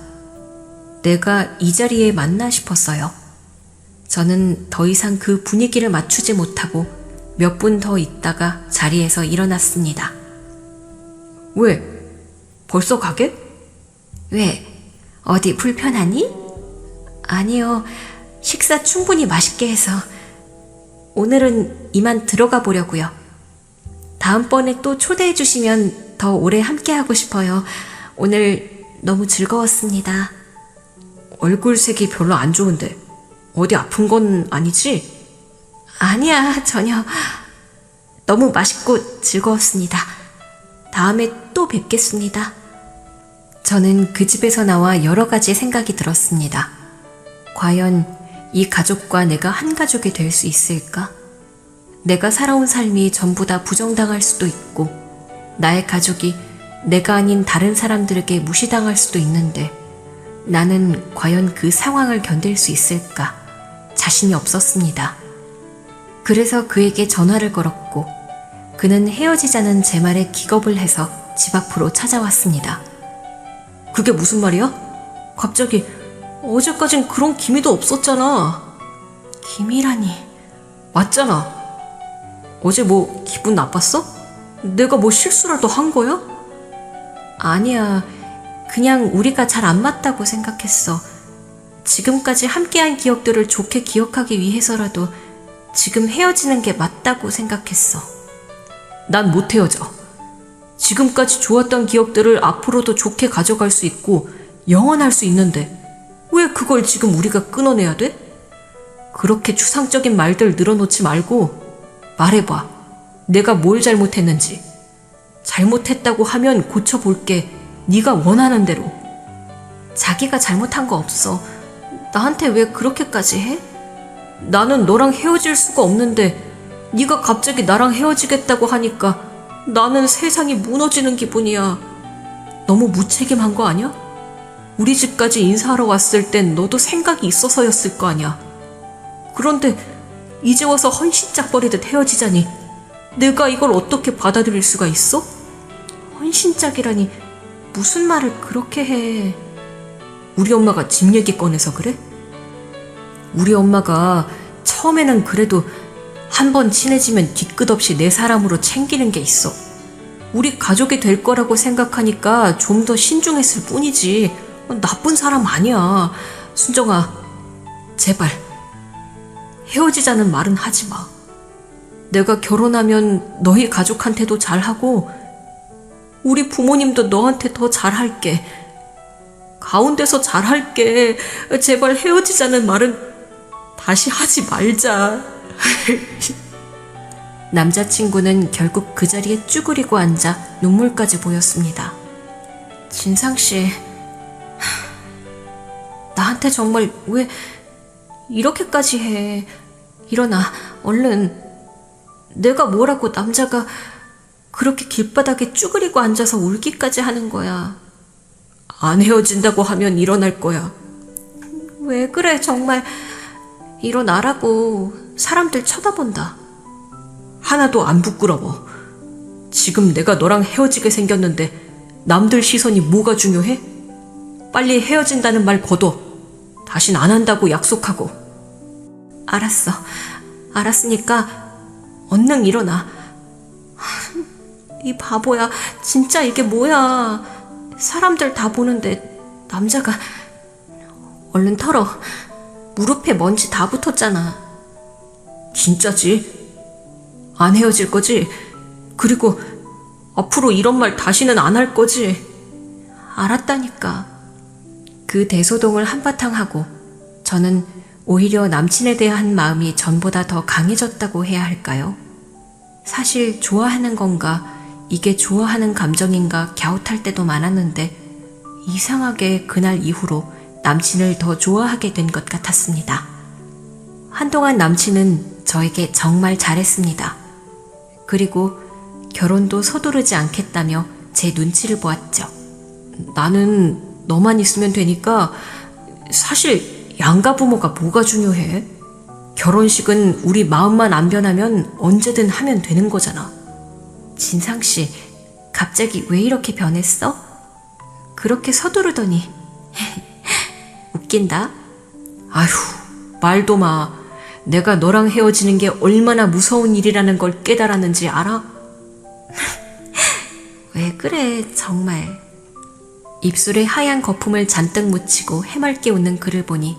내가 이 자리에 맞나 싶었어요. 저는 더 이상 그 분위기를 맞추지 못하고 몇 분 더 있다가 자리에서 일어났습니다. 왜? 벌써 가게? 왜? 어디 불편하니? 아니요. 식사 충분히 맛있게 해서 오늘은 이만 들어가 보려고요. 다음번에 또 초대해 주시면 더 오래 함께하고 싶어요. 오늘 너무 즐거웠습니다. 얼굴색이 별로 안 좋은데 어디 아픈 건 아니지? 아니야, 전혀. 너무 맛있고 즐거웠습니다. 다음에 또 뵙겠습니다. 저는 그 집에서 나와 여러 가지 생각이 들었습니다. 과연 이 가족과 내가 한 가족이 될 수 있을까? 내가 살아온 삶이 전부 다 부정당할 수도 있고 나의 가족이 내가 아닌 다른 사람들에게 무시당할 수도 있는데 나는 과연 그 상황을 견딜 수 있을까? 자신이 없었습니다. 그래서 그에게 전화를 걸었고 그는 헤어지자는 제 말에 기겁을 해서 집 앞으로 찾아왔습니다. 그게 무슨 말이야? 갑자기 어제까진 그런 기미도 없었잖아. 기미라니. 맞잖아. 어제 뭐 기분 나빴어? 내가 뭐 실수라도 한 거야? 아니야. 그냥 우리가 잘 안 맞다고 생각했어. 지금까지 함께한 기억들을 좋게 기억하기 위해서라도 지금 헤어지는 게 맞다고 생각했어. 난 못 헤어져. 지금까지 좋았던 기억들을 앞으로도 좋게 가져갈 수 있고 영원할 수 있는데 왜 그걸 지금 우리가 끊어내야 돼? 그렇게 추상적인 말들 늘어놓지 말고 말해봐. 내가 뭘 잘못했는지. 잘못했다고 하면 고쳐볼게. 네가 원하는 대로. 자기가 잘못한 거 없어. 나한테 왜 그렇게까지 해? 나는 너랑 헤어질 수가 없는데 네가 갑자기 나랑 헤어지겠다고 하니까 나는 세상이 무너지는 기분이야. 너무 무책임한 거 아니야? 우리 집까지 인사하러 왔을 땐 너도 생각이 있어서였을 거 아니야. 그런데 이제 와서 헌신짝거리듯 헤어지자니 내가 이걸 어떻게 받아들일 수가 있어? 헌신짝이라니 무슨 말을 그렇게 해. 우리 엄마가 집 얘기 꺼내서 그래? 우리 엄마가 처음에는 그래도 한 번 친해지면 뒤끝없이 내 사람으로 챙기는 게 있어. 우리 가족이 될 거라고 생각하니까 좀 더 신중했을 뿐이지 나쁜 사람 아니야. 순정아, 제발 헤어지자는 말은 하지 마. 내가 결혼하면 너희 가족한테도 잘하고 우리 부모님도 너한테 더 잘할게. 가운데서 잘할게. 제발 헤어지자는 말은 다시 하지 말자. 남자친구는 결국 그 자리에 쭈그리고 앉아 눈물까지 보였습니다. 진상씨, 나한테 정말 왜 이렇게까지 해. 일어나, 얼른. 내가 뭐라고 남자가 그렇게 길바닥에 쭈그리고 앉아서 울기까지 하는 거야. 안 헤어진다고 하면 일어날 거야. 왜 그래, 정말. 일어나라고. 사람들 쳐다본다. 하나도 안 부끄러워. 지금 내가 너랑 헤어지게 생겼는데 남들 시선이 뭐가 중요해? 빨리 헤어진다는 말 거둬. 다신 안 한다고 약속하고. 알았어. 알았으니까 얼른 일어나. 이 바보야. 진짜 이게 뭐야. 사람들 다 보는데 남자가. 얼른 털어. 무릎에 먼지 다 붙었잖아. 진짜지? 안 헤어질 거지? 그리고 앞으로 이런 말 다시는 안 할 거지? 알았다니까. 그 대소동을 한바탕 하고 저는 오히려 남친에 대한 마음이 전보다 더 강해졌다고 해야 할까요? 사실 좋아하는 건가, 이게 좋아하는 감정인가 갸웃할 때도 많았는데 이상하게 그날 이후로 남친을 더 좋아하게 된 것 같았습니다. 한동안 남친은 저에게 정말 잘했습니다. 그리고 결혼도 서두르지 않겠다며 제 눈치를 보았죠. 나는 너만 있으면 되니까 사실 양가 부모가 뭐가 중요해? 결혼식은 우리 마음만 안 변하면 언제든 하면 되는 거잖아. 진상씨, 갑자기 왜 이렇게 변했어? 그렇게 서두르더니. 웃긴다. 아휴, 말도 마. 내가 너랑 헤어지는 게 얼마나 무서운 일이라는 걸 깨달았는지 알아? 왜 그래, 정말. 입술에 하얀 거품을 잔뜩 묻히고 해맑게 웃는 그를 보니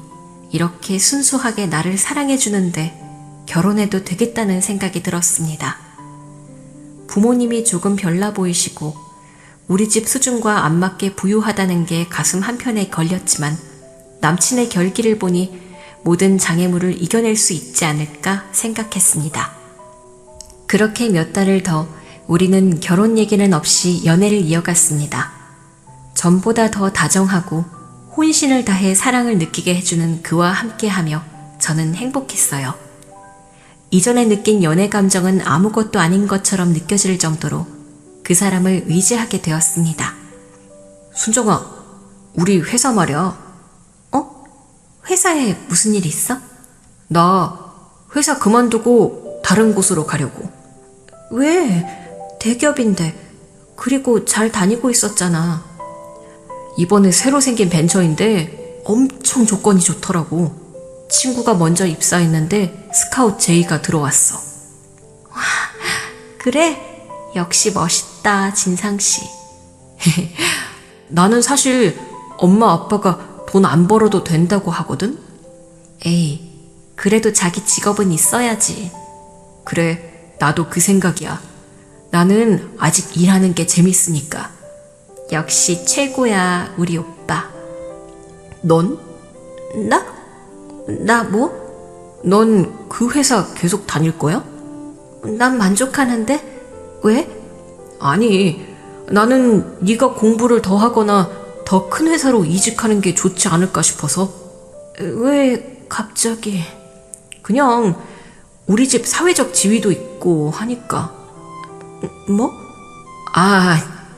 이렇게 순수하게 나를 사랑해주는데 결혼해도 되겠다는 생각이 들었습니다. 부모님이 조금 별나 보이시고 우리 집 수준과 안 맞게 부유하다는 게 가슴 한편에 걸렸지만 남친의 결기를 보니 모든 장애물을 이겨낼 수 있지 않을까 생각했습니다. 그렇게 몇 달을 더 우리는 결혼 얘기는 없이 연애를 이어갔습니다. 전보다 더 다정하고 혼신을 다해 사랑을 느끼게 해주는 그와 함께하며 저는 행복했어요. 이전에 느낀 연애 감정은 아무것도 아닌 것처럼 느껴질 정도로 그 사람을 의지하게 되었습니다. 순정아, 우리 회사 말이야. 회사에 무슨 일 있어? 나 회사 그만두고 다른 곳으로 가려고. 왜? 대기업인데. 그리고 잘 다니고 있었잖아. 이번에 새로 생긴 벤처인데 엄청 조건이 좋더라고. 친구가 먼저 입사했는데 스카웃 제의가 들어왔어. 그래? 역시 멋있다, 진상씨. 나는 사실 엄마 아빠가 돈 안 벌어도 된다고 하거든? 에이, 그래도 자기 직업은 있어야지. 그래, 나도 그 생각이야. 나는 아직 일하는 게 재밌으니까. 역시 최고야, 우리 오빠. 넌? 나 뭐? 넌 그 회사 계속 다닐 거야? 난 만족하는데? 왜? 아니, 나는 네가 공부를 더 하거나 더 큰 회사로 이직하는 게 좋지 않을까 싶어서. 왜 갑자기? 그냥 우리 집 사회적 지위도 있고 하니까. 뭐?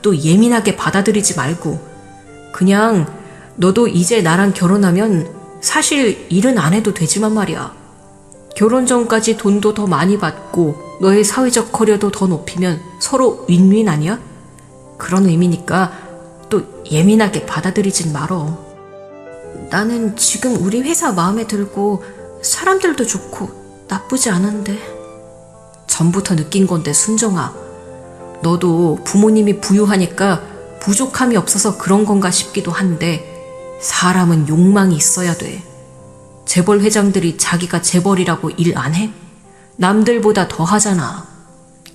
또 예민하게 받아들이지 말고. 그냥 너도 이제 나랑 결혼하면 사실 일은 안 해도 되지만 말이야. 결혼 전까지 돈도 더 많이 받고 너의 사회적 커리어도 더 높이면 서로 윈윈 아니야? 그런 의미니까 또 예민하게 받아들이진 말어. 나는 지금 우리 회사 마음에 들고 사람들도 좋고 나쁘지 않은데. 전부터 느낀 건데 순정아. 너도 부모님이 부유하니까 부족함이 없어서 그런 건가 싶기도 한데 사람은 욕망이 있어야 돼. 재벌 회장들이 자기가 재벌이라고 일 안 해? 남들보다 더 하잖아.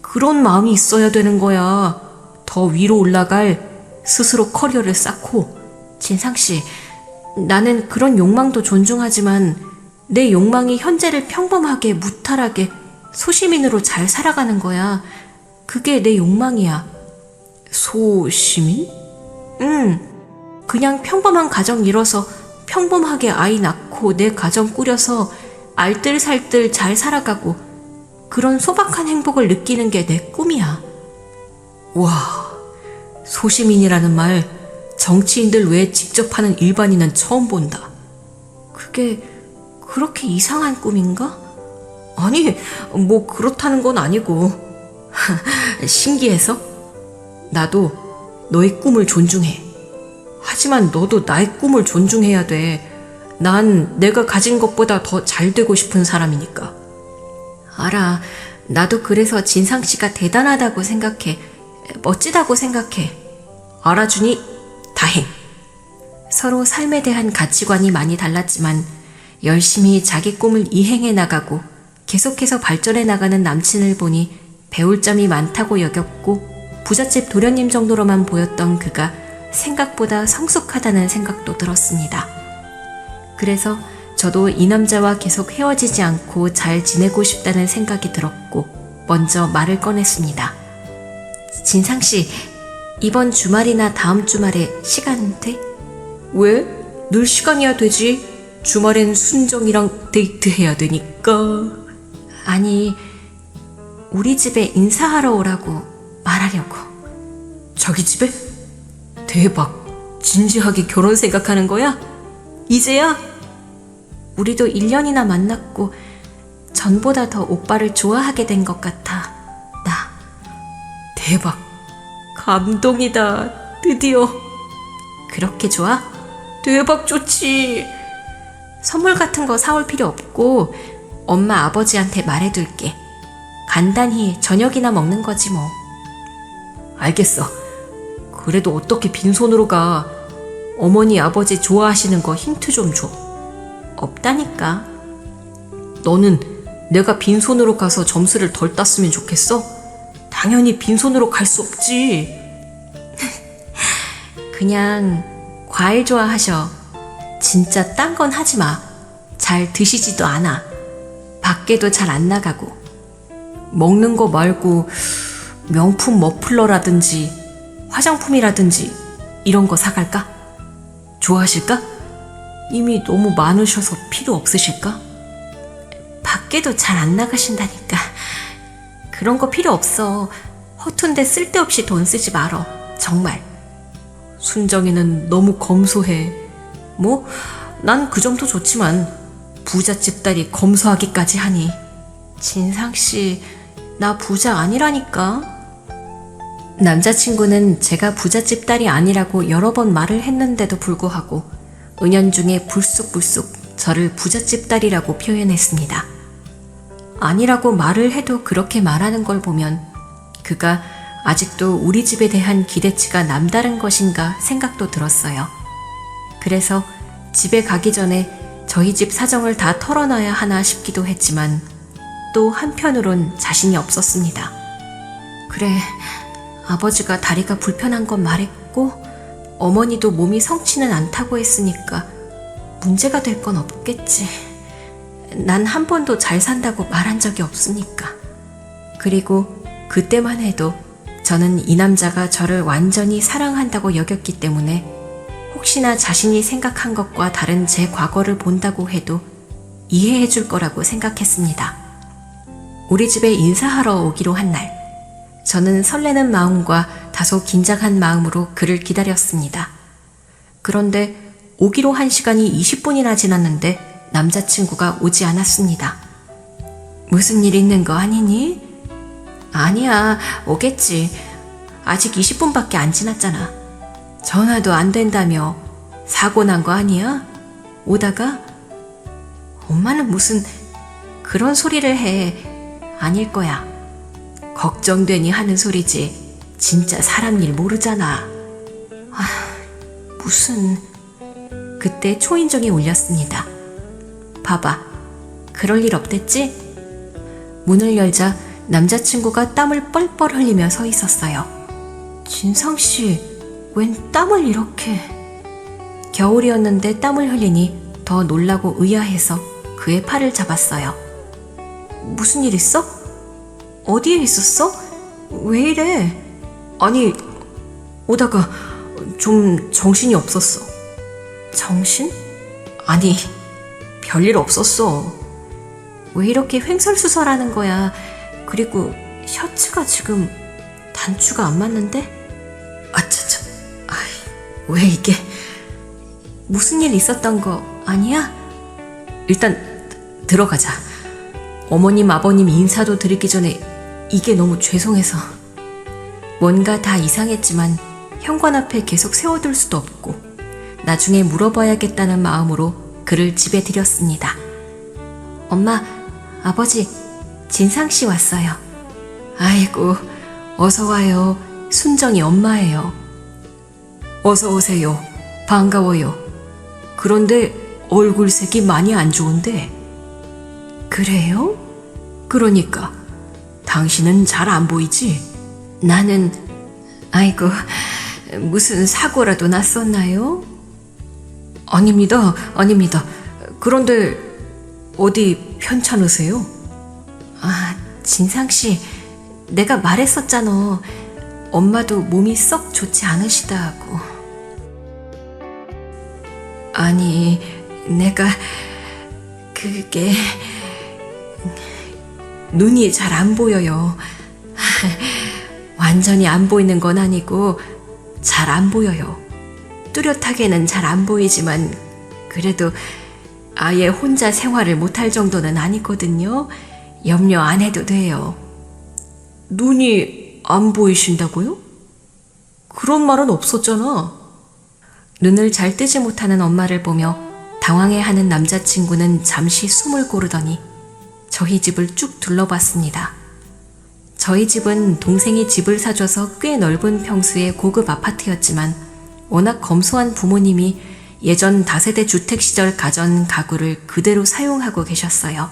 그런 마음이 있어야 되는 거야. 더 위로 올라갈 스스로 커리어를 쌓고. 진상씨, 나는 그런 욕망도 존중하지만 내 욕망이 현재를 평범하게 무탈하게 소시민으로 잘 살아가는 거야. 그게 내 욕망이야. 소시민? 그냥 평범한 가정 이뤄서 평범하게 아이 낳고 내 가정 꾸려서 알뜰살뜰 잘 살아가고 그런 소박한 행복을 느끼는 게 내 꿈이야. 와, 소시민이라는 말 정치인들 외에 직접 하는 일반인은 처음 본다. 그게 그렇게 이상한 꿈인가? 아니, 뭐 그렇다는 건 아니고 신기해서? 나도 너의 꿈을 존중해. 하지만 너도 나의 꿈을 존중해야 돼. 난 내가 가진 것보다 더 잘 되고 싶은 사람이니까. 알아. 나도 그래서 진상씨가 대단하다고 생각해. 멋지다고 생각해. 알아주니 다행. 서로 삶에 대한 가치관이 많이 달랐지만 열심히 자기 꿈을 이행해 나가고 계속해서 발전해 나가는 남친을 보니 배울 점이 많다고 여겼고 부잣집 도련님 정도로만 보였던 그가 생각보다 성숙하다는 생각도 들었습니다. 그래서 저도 이 남자와 계속 헤어지지 않고 잘 지내고 싶다는 생각이 들었고 먼저 말을 꺼냈습니다. 진상씨, 이번 주말이나 다음 주말에 시간 돼? 왜? 늘 시간이야 되지. 주말엔 순정이랑 데이트해야 되니까. 아니, 우리 집에 인사하러 오라고 말하려고. 자기 집에? 대박. 진지하게 결혼 생각하는 거야? 이제야? 우리도 1년이나 만났고 전보다 더 오빠를 좋아하게 된 것 같아. 나. 대박. 감동이다. 드디어. 그렇게 좋아? 대박 좋지. 선물 같은 거 사올 필요 없고 엄마 아버지한테 말해둘게. 간단히 저녁이나 먹는 거지 뭐. 알겠어. 그래도 어떻게 빈손으로 가. 어머니 아버지 좋아하시는 거 힌트 좀 줘. 없다니까. 너는 내가 빈손으로 가서 점수를 덜 땄으면 좋겠어? 당연히 빈손으로 갈 수 없지. 그냥 과일 좋아하셔. 진짜 딴 건 하지 마. 잘 드시지도 않아. 밖에도 잘 안 나가고. 먹는 거 말고 명품 머플러라든지 화장품이라든지 이런 거 사갈까? 좋아하실까? 이미 너무 많으셔서 필요 없으실까? 밖에도 잘 안 나가신다니까. 그런 거 필요 없어. 허투인데 쓸데없이 돈 쓰지 말어. 정말. 순정이는 너무 검소해. 뭐, 난 그 정도 좋지만 부잣집 딸이 검소하기까지 하니. 진상씨, 나 부자 아니라니까. 남자친구는 제가 부잣집 딸이 아니라고 여러 번 말을 했는데도 불구하고 은연중에 불쑥불쑥 저를 부잣집 딸이라고 표현했습니다. 아니라고 말을 해도 그렇게 말하는 걸 보면 그가 아직도 우리 집에 대한 기대치가 남다른 것인가 생각도 들었어요. 그래서 집에 가기 전에 저희 집 사정을 다 털어놔야 하나 싶기도 했지만 또 한편으론 자신이 없었습니다. 그래, 아버지가 다리가 불편한 건 말했고 어머니도 몸이 성치는 않다고 했으니까 문제가 될 건 없겠지. 난 한 번도 잘 산다고 말한 적이 없으니까. 그리고 그때만 해도 저는 이 남자가 저를 완전히 사랑한다고 여겼기 때문에 혹시나 자신이 생각한 것과 다른 제 과거를 본다고 해도 이해해 줄 거라고 생각했습니다. 우리 집에 인사하러 오기로 한 날, 저는 설레는 마음과 다소 긴장한 마음으로 그를 기다렸습니다. 그런데 오기로 한 시간이 20분이나 지났는데 남자친구가 오지 않았습니다. 무슨 일 있는 거 아니니? 아니야, 오겠지. 아직 20분밖에 안 지났잖아. 전화도 안 된다며. 사고 난 거 아니야? 오다가? 엄마는 무슨 그런 소리를 해. 아닐 거야. 걱정되니 하는 소리지. 진짜 사람 일 모르잖아. 무슨... 그때 초인종이 울렸습니다. 봐봐. 그럴 일 없댔지? 문을 열자 남자친구가 땀을 뻘뻘 흘리며 서 있었어요. 진상씨, 웬 땀을 이렇게... 겨울이었는데 땀을 흘리니 더 놀라고 의아해서 그의 팔을 잡았어요. 무슨 일 있어? 어디에 있었어? 왜 이래? 아니, 오다가 좀 정신이 없었어. 정신? 아니, 별일 없었어. 왜 이렇게 횡설수설하는 거야? 그리고 셔츠가 지금 단추가 안 맞는데? 아차차, 왜 이게... 무슨 일 있었던 거 아니야? 일단 들어가자. 어머님, 아버님 인사도 드리기 전에 이게 너무 죄송해서. 뭔가 다 이상했지만 현관 앞에 계속 세워둘 수도 없고 나중에 물어봐야겠다는 마음으로 그를 집에 들였습니다. 엄마, 아버지, 진상씨 왔어요. 아이고, 어서 와요. 순정이 엄마예요. 어서 오세요. 반가워요. 그런데 얼굴색이 많이 안 좋은데. 그래요? 그러니까 당신은 잘 안 보이지? 나는... 아이고, 무슨 사고라도 났었나요? 아닙니다. 아닙니다. 그런데 어디 편찮으세요? 진상씨, 내가 말했었잖아. 엄마도 몸이 썩 좋지 않으시다고. 아니, 내가... 그게... 눈이 잘 안 보여요. 완전히 안 보이는 건 아니고 잘 안 보여요. 뚜렷하게는 잘 안 보이지만 그래도 아예 혼자 생활을 못할 정도는 아니거든요. 염려 안 해도 돼요. 눈이 안 보이신다고요? 그런 말은 없었잖아. 눈을 잘 뜨지 못하는 엄마를 보며 당황해하는 남자친구는 잠시 숨을 고르더니 저희 집을 쭉 둘러봤습니다. 저희 집은 동생이 집을 사줘서 꽤 넓은 평수의 고급 아파트였지만 워낙 검소한 부모님이 예전 다세대 주택 시절 가전 가구를 그대로 사용하고 계셨어요.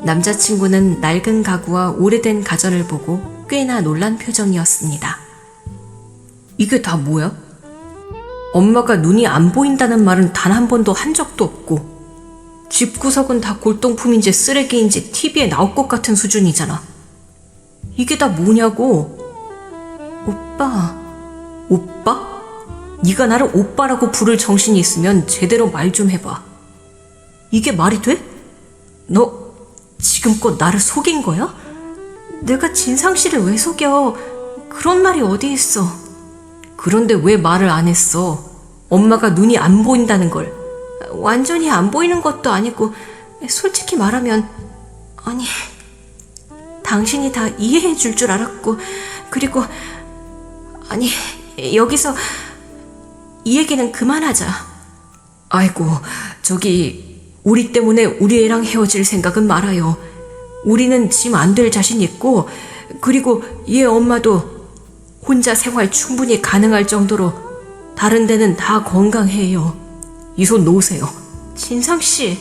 남자친구는 낡은 가구와 오래된 가전을 보고 꽤나 놀란 표정이었습니다. 이게 다 뭐야? 엄마가 눈이 안 보인다는 말은 단 한 번도 한 적도 없고 집구석은 다 골동품인지 쓰레기인지 TV에 나올 것 같은 수준이잖아. 이게 다 뭐냐고. 오빠. 오빠? 네가 나를 오빠라고 부를 정신이 있으면 제대로 말 좀 해봐. 이게 말이 돼? 너 지금껏 나를 속인 거야? 내가 진상씨를 왜 속여? 그런 말이 어디 있어. 그런데 왜 말을 안 했어? 엄마가 눈이 안 보인다는 걸. 완전히 안 보이는 것도 아니고 솔직히 말하면 아니 당신이 다 이해해 줄 줄 알았고 그리고 아니 여기서 이 얘기는 그만하자. 아이고 저기 우리 때문에 우리 애랑 헤어질 생각은 말아요. 우리는 짐 안 될 자신 있고 그리고 얘 엄마도 혼자 생활 충분히 가능할 정도로 다른 데는 다 건강해요. 이 손 놓으세요. 진상씨.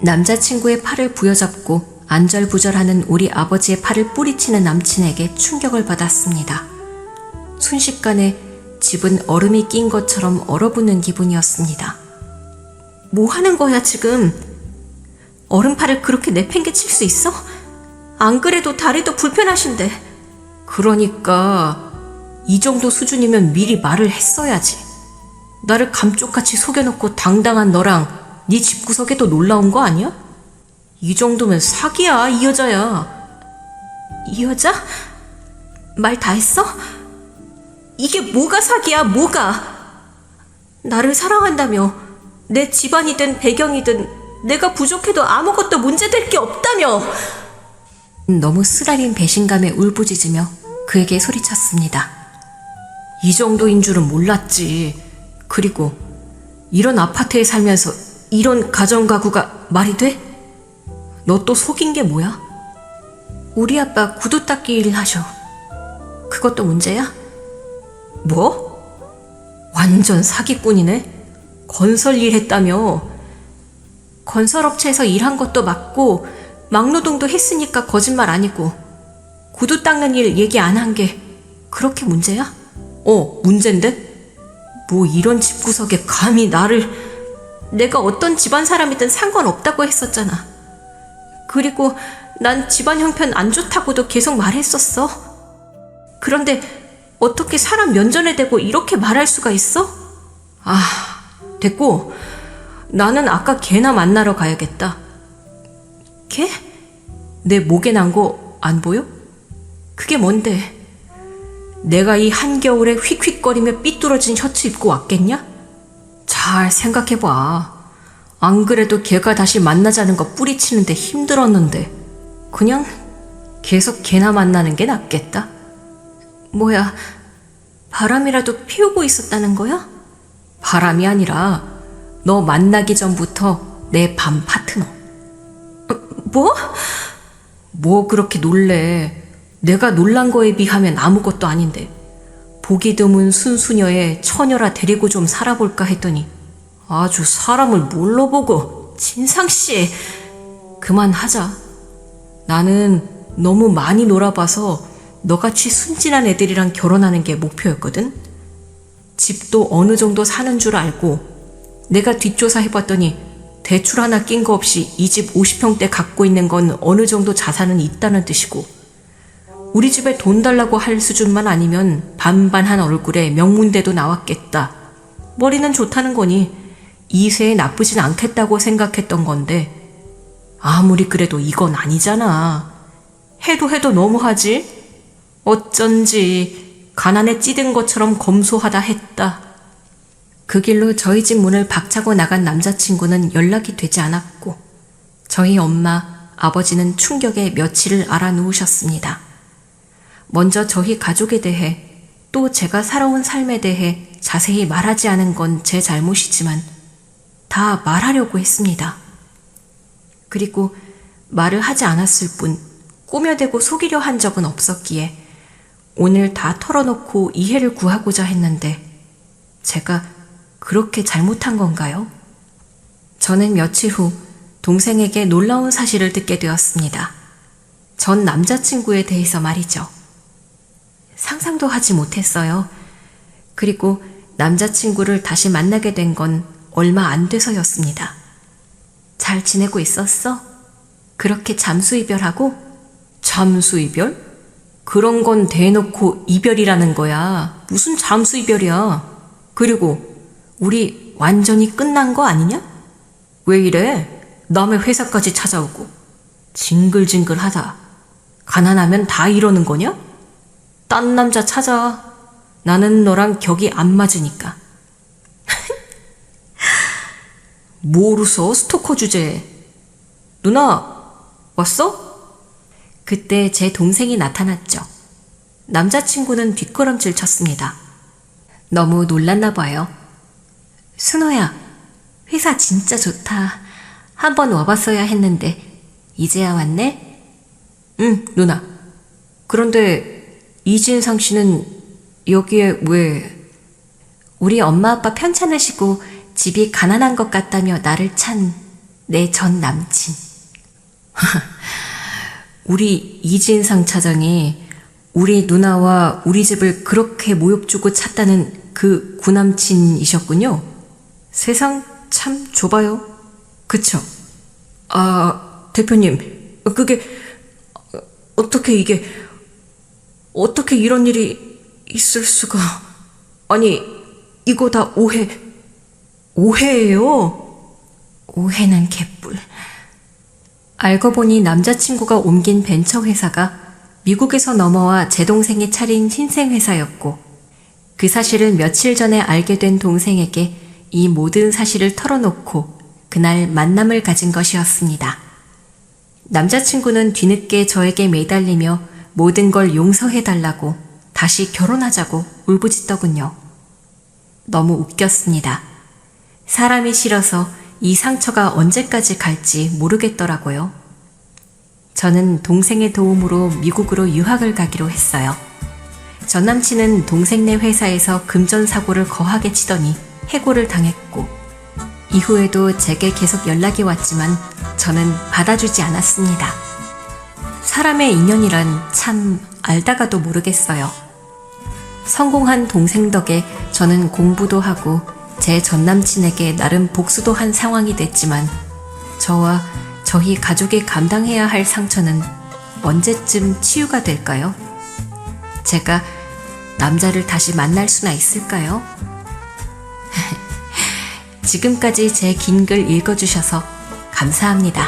남자친구의 팔을 부여잡고 안절부절하는 우리 아버지의 팔을 뿌리치는 남친에게 충격을 받았습니다. 순식간에 집은 얼음이 낀 것처럼 얼어붙는 기분이었습니다. 뭐 하는 거야 지금? 얼음팔을 그렇게 내팽개칠 수 있어? 안 그래도 다리도 불편하신데. 그러니까 이 정도 수준이면 미리 말을 했어야지. 나를 감쪽같이 속여놓고 당당한 너랑 네 집구석에도 놀라운 거 아니야? 이 정도면 사기야, 이 여자야. 이 여자? 말 다 했어? 이게 뭐가 사기야, 뭐가? 나를 사랑한다며. 내 집안이든 배경이든 내가 부족해도 아무것도 문제될 게 없다며. 너무 쓰라린 배신감에 울부짖으며 그에게 소리쳤습니다. 이 정도인 줄은 몰랐지. 그리고 이런 아파트에 살면서 이런 가정가구가 말이 돼? 너 또 속인 게 뭐야? 우리 아빠 구두 닦기 일 하셔. 그것도 문제야? 뭐? 완전 사기꾼이네. 건설 일 했다며. 건설업체에서 일한 것도 맞고 막노동도 했으니까 거짓말 아니고 구두 닦는 일 얘기 안 한 게 그렇게 문제야? 문제인데? 뭐 이런 집구석에 감히 나를. 내가 어떤 집안 사람이든 상관없다고 했었잖아. 그리고 난 집안 형편 안 좋다고도 계속 말했었어. 그런데 어떻게 사람 면전에 대고 이렇게 말할 수가 있어? 됐고, 나는 아까 걔나 만나러 가야겠다. 걔? 내 목에 난 거 안 보여? 그게 뭔데? 내가 이 한겨울에 휙휙거리며 삐뚤어진 셔츠 입고 왔겠냐? 잘 생각해봐. 안 그래도 걔가 다시 만나자는 거 뿌리치는데 힘들었는데 그냥 계속 걔나 만나는 게 낫겠다. 뭐야, 바람이라도 피우고 있었다는 거야? 바람이 아니라 너 만나기 전부터 내 밤 파트너. 뭐? 뭐 그렇게 놀래. 내가 놀란 거에 비하면 아무것도 아닌데 보기 드문 순수녀의 처녀라 데리고 좀 살아볼까 했더니 아주 사람을 뭘로 보고. 진상씨. 그만하자. 나는 너무 많이 놀아봐서 너같이 순진한 애들이랑 결혼하는 게 목표였거든. 집도 어느 정도 사는 줄 알고 내가 뒷조사 해봤더니 대출 하나 낀 거 없이 이 집 50평대 갖고 있는 건 어느 정도 자산은 있다는 뜻이고 우리 집에 돈 달라고 할 수준만 아니면 반반한 얼굴에 명문대도 나왔겠다. 머리는 좋다는 거니 이세에 나쁘진 않겠다고 생각했던 건데 아무리 그래도 이건 아니잖아. 해도 너무하지? 어쩐지 가난에 찌든 것처럼 검소하다 했다. 그 길로 저희 집 문을 박차고 나간 남자친구는 연락이 되지 않았고 저희 엄마, 아버지는 충격에 며칠을 알아 누우셨습니다. 먼저 저희 가족에 대해 또 제가 살아온 삶에 대해 자세히 말하지 않은 건 제 잘못이지만 다 말하려고 했습니다. 그리고 말을 하지 않았을 뿐 꾸며대고 속이려 한 적은 없었기에 오늘 다 털어놓고 이해를 구하고자 했는데 제가 그렇게 잘못한 건가요? 저는 며칠 후 동생에게 놀라운 사실을 듣게 되었습니다. 전 남자친구에 대해서 말이죠. 상상도 하지 못했어요. 그리고 남자친구를 다시 만나게 된 건 얼마 안 돼서였습니다. 잘 지내고 있었어? 그렇게 잠수 이별하고? 잠수 이별? 그런 건 대놓고 이별이라는 거야. 무슨 잠수 이별이야. 그리고 우리 완전히 끝난 거 아니냐? 왜 이래? 남의 회사까지 찾아오고. 징글징글하다. 가난하면 다 이러는 거냐? 딴 남자 찾아. 나는 너랑 격이 안 맞으니까. 뭘 웃어? 스토커 주제. 누나, 왔어? 그때 제 동생이 나타났죠. 남자친구는 뒷걸음질 쳤습니다. 너무 놀랐나 봐요. 순호야, 회사 진짜 좋다. 한번 와봤어야 했는데 이제야 왔네? 응, 누나. 그런데 이진상 씨는 여기에 왜? 우리 엄마 아빠 편찮으시고 집이 가난한 것 같다며 나를 찬 내 전 남친. 우리 이진상 차장이 우리 누나와 우리 집을 그렇게 모욕 주고 찾다는 그 구남친이셨군요. 세상 참 좁아요. 그쵸? 아, 대표님, 그게 어떻게 이런 일이 있을 수가? 아니, 이거 다 오해예요? 오해는 개뿔. 알고 보니 남자친구가 옮긴 벤처 회사가 미국에서 넘어와 제 동생이 차린 신생 회사였고, 그 사실을 며칠 전에 알게 된 동생에게 이 모든 사실을 털어놓고 그날 만남을 가진 것이었습니다. 남자친구는 뒤늦게 저에게 매달리며 모든 걸 용서해달라고, 다시 결혼하자고 울부짖더군요. 너무 웃겼습니다. 사람이 싫어서 이 상처가 언제까지 갈지 모르겠더라고요. 저는 동생의 도움으로 미국으로 유학을 가기로 했어요. 전 남친은 동생네 회사에서 금전사고를 거하게 치더니 해고를 당했고, 이후에도 제게 계속 연락이 왔지만 저는 받아주지 않았습니다. 사람의 인연이란 참 알다가도 모르겠어요. 성공한 동생 덕에 저는 공부도 하고 제 전남친에게 나름 복수도 한 상황이 됐지만, 저와 저희 가족이 감당해야 할 상처는 언제쯤 치유가 될까요? 제가 남자를 다시 만날 수나 있을까요? 지금까지 제 긴 글 읽어주셔서 감사합니다.